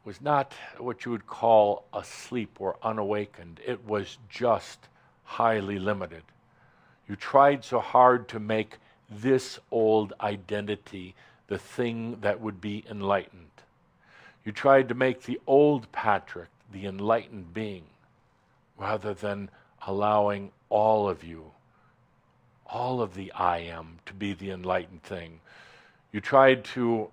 was not what you would call asleep or unawakened. It was just highly limited. You tried so hard to make this old identity the thing that would be enlightened. You tried to make the old Patrick the enlightened being, rather than allowing all of you, all of the I am, to be the enlightened thing. You tried to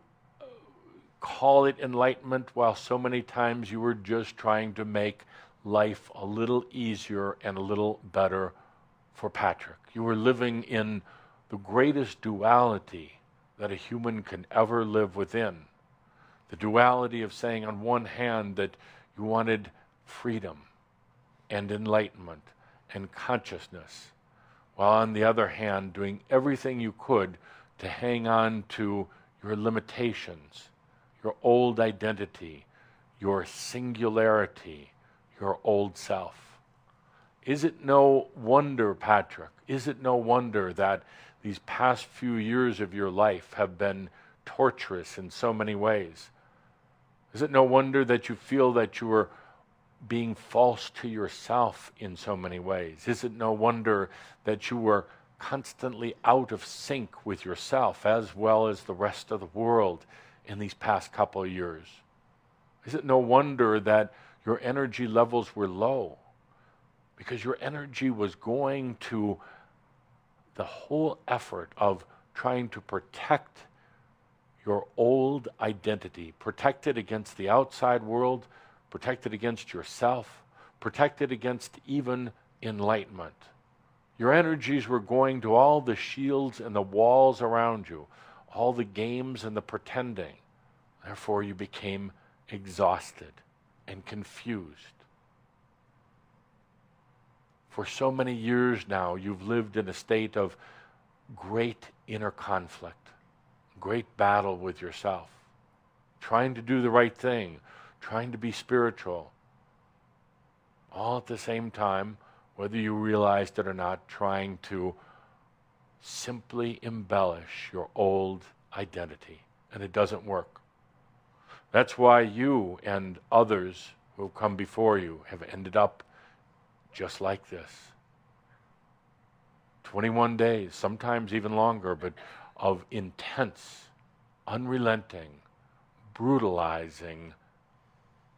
call it enlightenment while so many times you were just trying to make life a little easier and a little better for Patrick. You were living in the greatest duality that a human can ever live within. The duality of saying on one hand that you wanted freedom and enlightenment and consciousness, while on the other hand doing everything you could to hang on to your limitations, your old identity, your singularity, your old self. Is it no wonder, Patrick, is it no wonder that these past few years of your life have been torturous in so many ways? Is it no wonder that you feel that you are being false to yourself in so many ways? Is it no wonder that you were constantly out of sync with yourself as well as the rest of the world in these past couple of years? Is it no wonder that your energy levels were low? Because your energy was going to the whole effort of trying to protect your old identity, protect it against the outside world, protect it against yourself, protect it against even enlightenment. Your energies were going to all the shields and the walls around you, all the games and the pretending. Therefore, you became exhausted and confused. For so many years now, you've lived in a state of great inner conflict, great battle with yourself, trying to do the right thing, trying to be spiritual, all at the same time, whether you realized it or not, trying to simply embellish your old identity, and it doesn't work. That's why you and others who have come before you have ended up just like this. 21 days, sometimes even longer, but of intense, unrelenting, brutalizing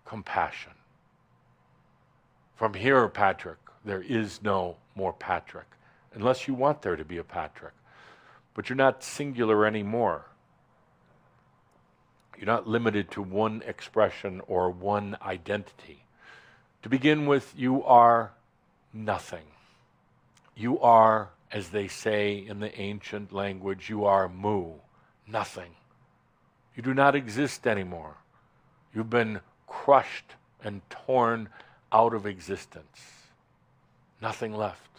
compassion. From here, Patrick, there is no more Patrick, unless you want there to be a Patrick. But you're not singular anymore. You're not limited to one expression or one identity. To begin with, you are nothing. You are, as they say in the ancient language, you are mu, nothing. You do not exist anymore. You've been crushed and torn out of existence. Nothing left.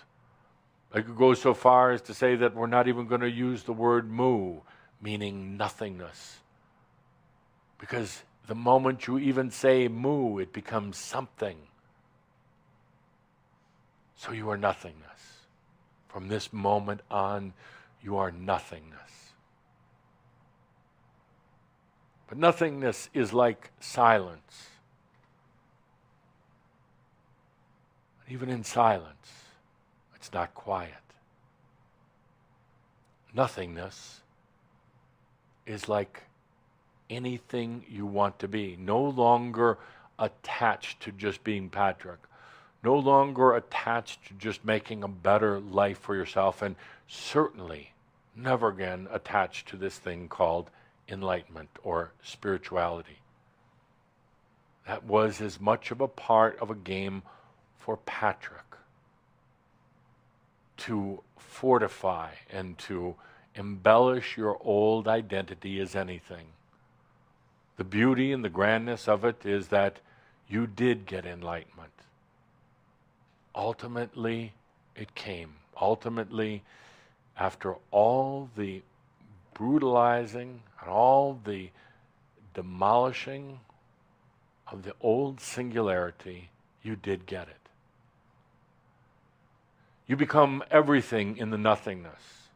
I could go so far as to say that we're not even going to use the word mu, meaning nothingness. Because the moment you even say mu, it becomes something. So you are nothingness. From this moment on, you are nothingness. But nothingness is like silence. Even in silence, it's not quiet. Nothingness is like anything you want to be, no longer attached to just being Patrick, no longer attached to just making a better life for yourself, and certainly never again attached to this thing called enlightenment or spirituality. That was as much of a part of a game for Patrick to fortify and to embellish your old identity as anything. The beauty and the grandness of it is that you did get enlightenment. Ultimately, it came. Ultimately, after all the brutalizing and all the demolishing of the old singularity, you did get it. You become everything in the nothingness.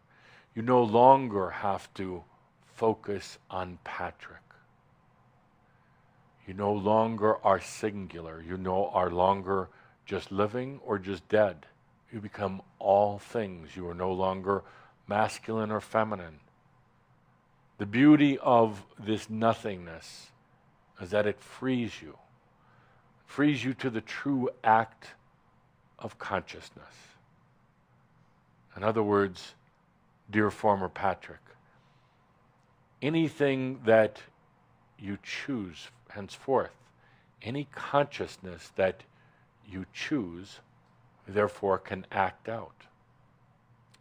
You no longer have to focus on Patrick. You no longer are singular. You are longer just living or just dead. You become all things. You are no longer masculine or feminine. The beauty of this nothingness is that it frees you. It frees you to the true act of consciousness. In other words, dear former Patrick, anything that you choose henceforth, any consciousness that you choose, therefore can act out.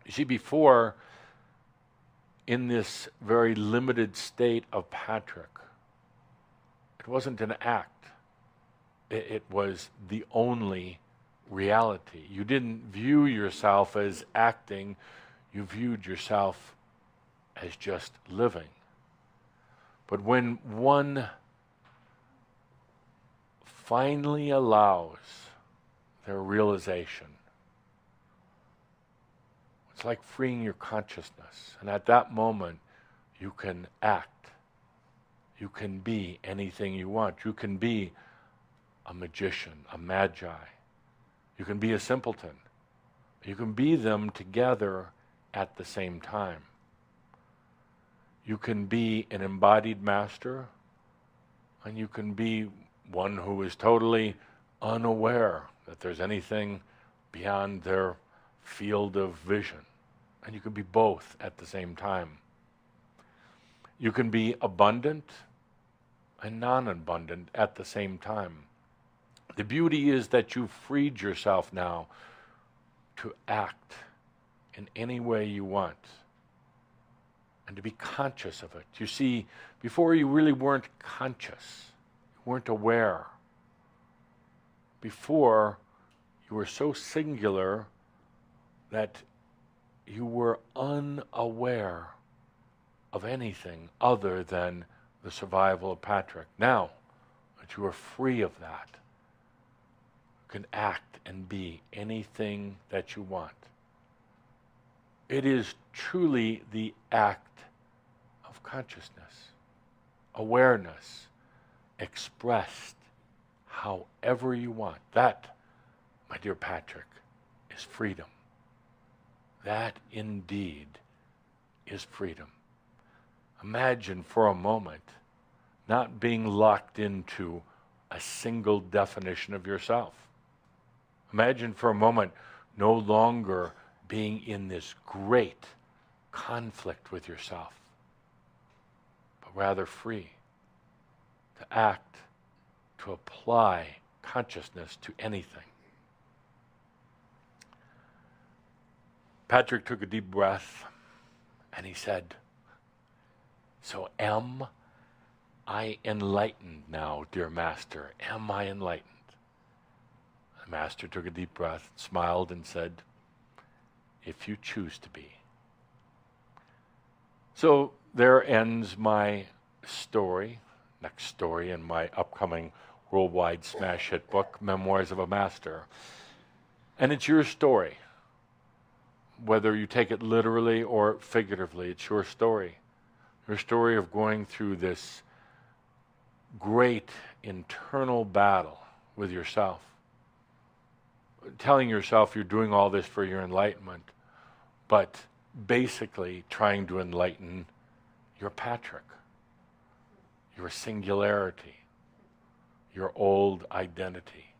You see, before, in this very limited state of Patrick, it wasn't an act. It was the only reality. You didn't view yourself as acting, you viewed yourself as just living. But when one finally allows their realization, it's like freeing your consciousness. And at that moment, you can act. You can be anything you want. You can be a magician, a magi. You can be a simpleton. You can be them together at the same time. You can be an embodied master, and you can be one who is totally unaware that there's anything beyond their field of vision. And you can be both at the same time. You can be abundant and non-abundant at the same time. The beauty is that you've freed yourself now to act in any way you want and to be conscious of it. You see, before you really weren't conscious, you weren't aware. Before, you were so singular that you were unaware of anything other than the survival of Patrick. Now that you are free of that, you can act and be anything that you want. It is truly the act of consciousness, awareness, expressed however you want. That, my dear Patrick, is freedom. That indeed is freedom. Imagine for a moment not being locked into a single definition of yourself. Imagine for a moment no longer being in this great conflict with yourself, but rather free to act, to apply consciousness to anything. Patrick took a deep breath and he said, "So am I enlightened now, dear Master? Am I enlightened?" The Master took a deep breath, smiled and said, "If you choose to be." So there ends my story, next story in my upcoming worldwide smash hit book, Memoirs of a Master. And it's your story. Whether you take it literally or figuratively, it's your story. Your story of going through this great internal battle with yourself. Telling yourself you're doing all this for your enlightenment, but basically trying to enlighten your Patrick, your singularity, your old identity.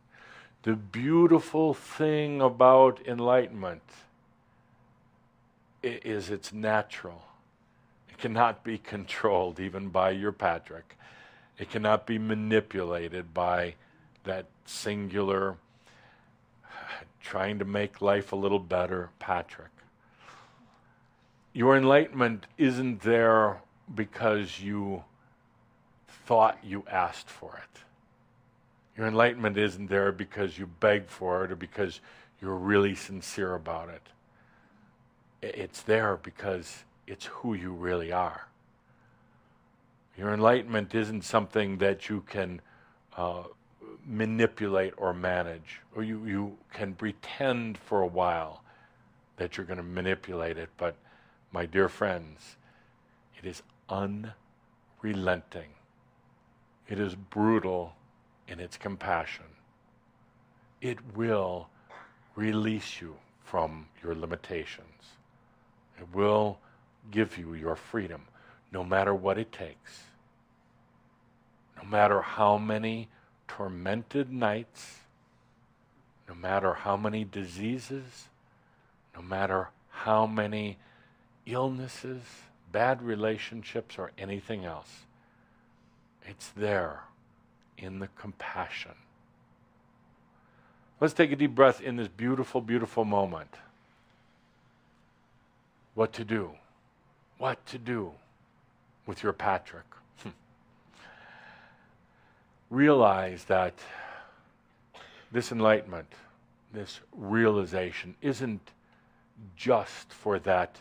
The beautiful thing about enlightenment is it's natural. It cannot be controlled even by your Patrick. It cannot be manipulated by that singular trying to make life a little better, Patrick. Your enlightenment isn't there because you thought you asked for it. Your enlightenment isn't there because you begged for it or because you're really sincere about it. It's there because it's who you really are. Your enlightenment isn't something that you can manipulate or manage, or you can pretend for a while that you're going to manipulate it, but my dear friends, it is unrelenting. It is brutal in its compassion. It will release you from your limitations. It will give you your freedom, no matter what it takes. No matter how many tormented nights, no matter how many diseases, no matter how many illnesses, bad relationships, or anything else. It's there in the compassion. Let's take a deep breath in this beautiful, beautiful moment. What to do? What to do with your Patrick? Realize that this enlightenment, this realization isn't just for that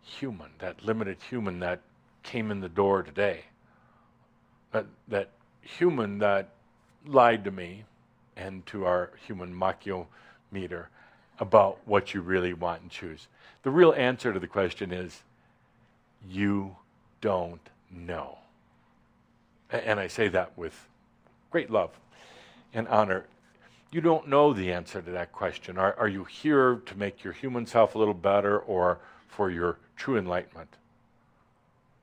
human, that limited human that came in the door today. That human that lied to me and to our human machiometer about what you really want and choose. The real answer to the question is, you don't know. And I say that with great love and honor. You don't know the answer to that question. Are you here to make your human self a little better or for your true enlightenment?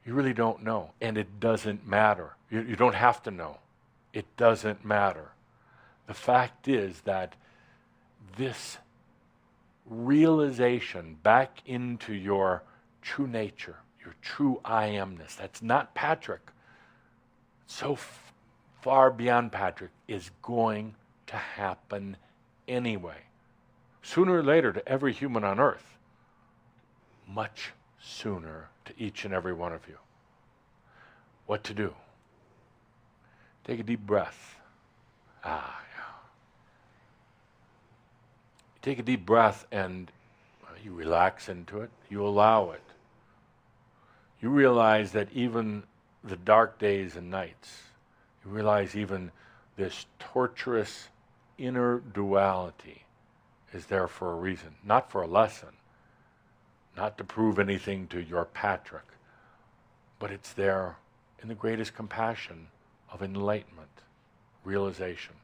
You really don't know, and it doesn't matter. You don't have to know. It doesn't matter. The fact is that this realization back into your true nature, your true I amness, that's not Patrick, so far beyond Patrick, is going to happen anyway. Sooner or later to every human on earth. Much sooner to each and every one of you. What to do? Take a deep breath. Yeah. You take a deep breath and you relax into it. You allow it. You realize that even the dark days and nights, you realize even this torturous inner duality is there for a reason, not for a lesson, not to prove anything to your Patrick, but it's there in the greatest compassion of enlightenment, realization.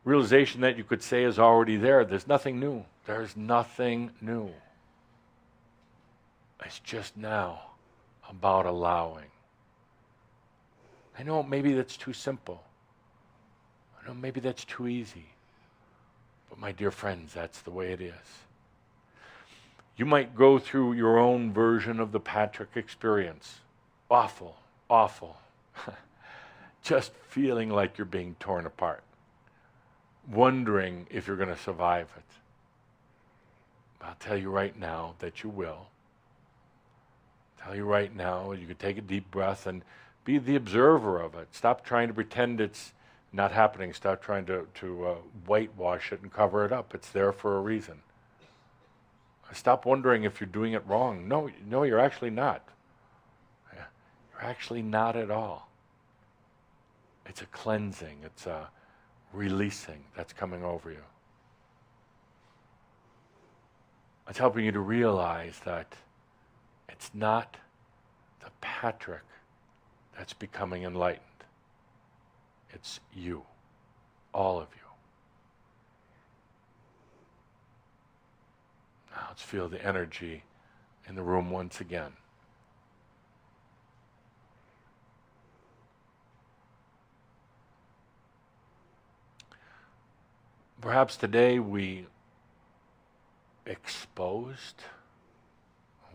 Realization that you could say is already there. There's nothing new. There's nothing new. It's just now about allowing. I know maybe that's too simple. I know maybe that's too easy. But my dear friends, that's the way it is. You might go through your own version of the Patrick experience. Awful, awful. Just feeling like you're being torn apart. Wondering if you're going to survive it. I'll tell you right now that you will. I'll tell you right now, you can take a deep breath and be the observer of it. Stop trying to pretend it's not happening. Stop trying to whitewash it and cover it up. It's there for a reason. Stop wondering if you're doing it wrong. No, you're actually not. You're actually not at all. It's a cleansing. It's a releasing that's coming over you. It's helping you to realize that it's not the Patrick that's becoming enlightened. It's you, all of you. Now let's feel the energy in the room once again. Perhaps today we exposed,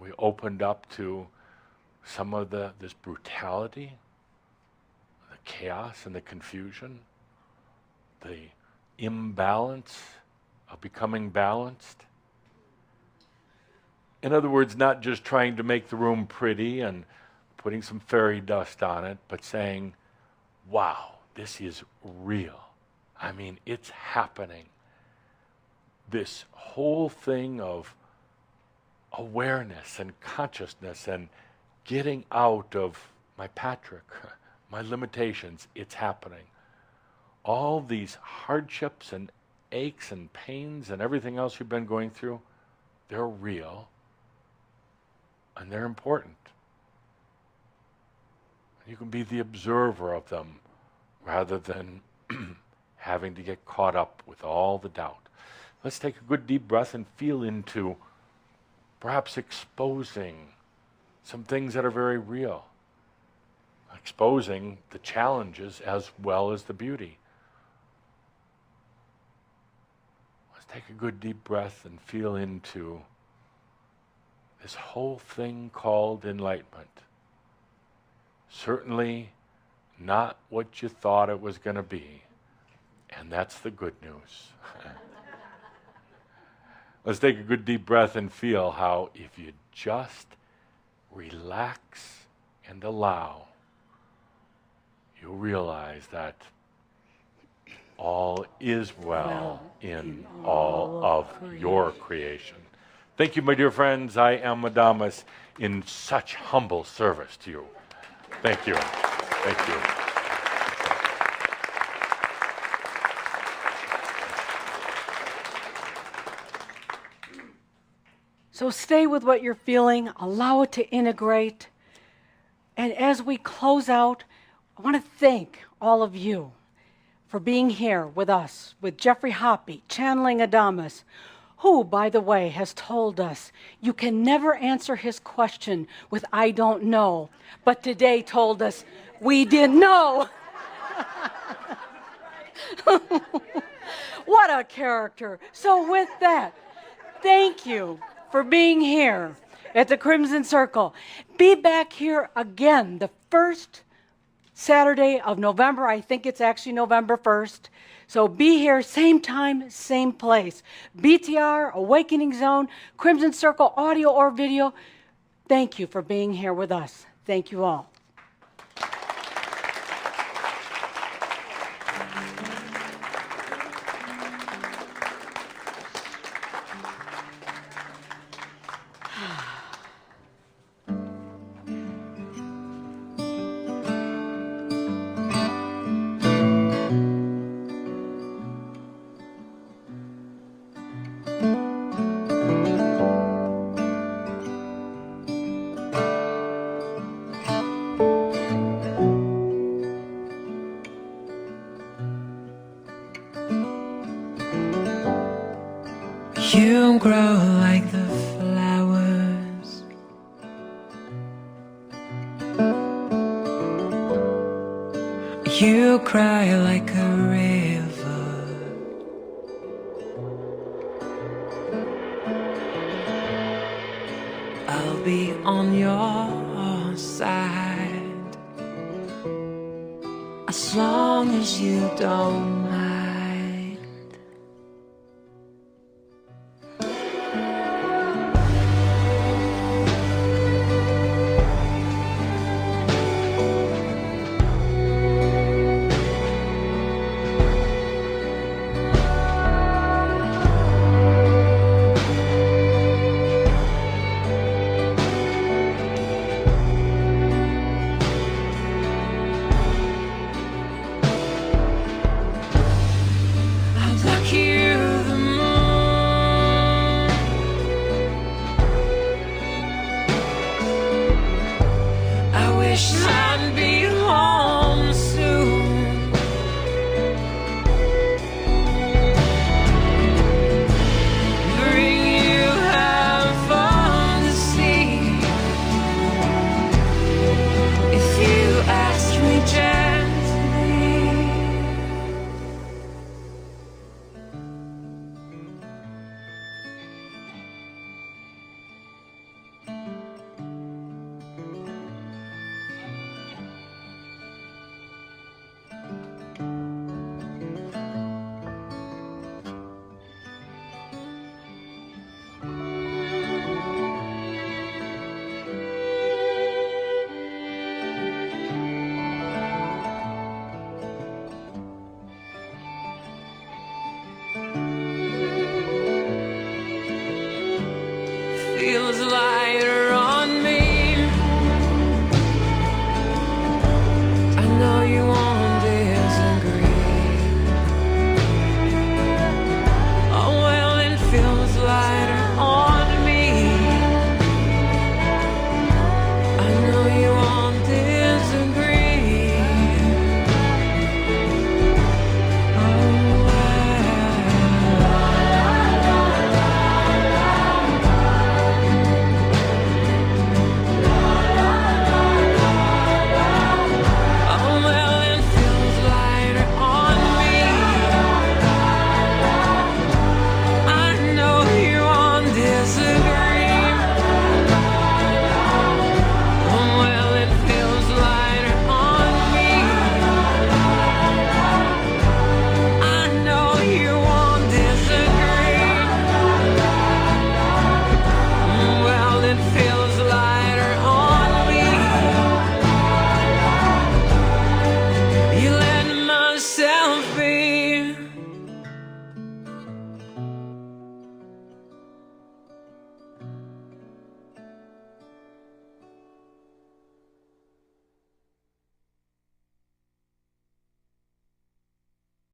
we opened up to some of this brutality, the chaos and the confusion, the imbalance of becoming balanced. In other words, not just trying to make the room pretty and putting some fairy dust on it, but saying, wow, this is real. I mean, it's happening. This whole thing of awareness and consciousness and getting out of my Patrick, my limitations, it's happening. All these hardships and aches and pains and everything else you've been going through, they're real and they're important. You can be the observer of them rather than having to get caught up with all the doubt. Let's take a good deep breath and feel into perhaps exposing some things that are very real. Exposing the challenges as well as the beauty. Let's take a good deep breath and feel into this whole thing called enlightenment. Certainly not what you thought it was going to be, and that's the good news. Let's take a good deep breath and feel how if you just relax and allow, you'll realize that all is well in all of your creation. Thank you, my dear friends. I am Adamus in such humble service to you. Thank you. Thank you. So stay with what you're feeling, allow it to integrate. And as we close out, I want to thank all of you for being here with us, with Geoffrey Hoppe, channeling Adamus, who, by the way, has told us you can never answer his question with "I don't know," but today told us we didn't know. What a character. So with that, thank you for being here at the Crimson Circle. Be back here again the first Saturday of November. I think it's actually November 1st. So be here, same time, same place. BTR, Awakening Zone, Crimson Circle, audio or video. Thank you for being here with us. Thank you all. You grow like the flowers, you cry like a river, I'll be on your side as long as you don't mind. I'd be home.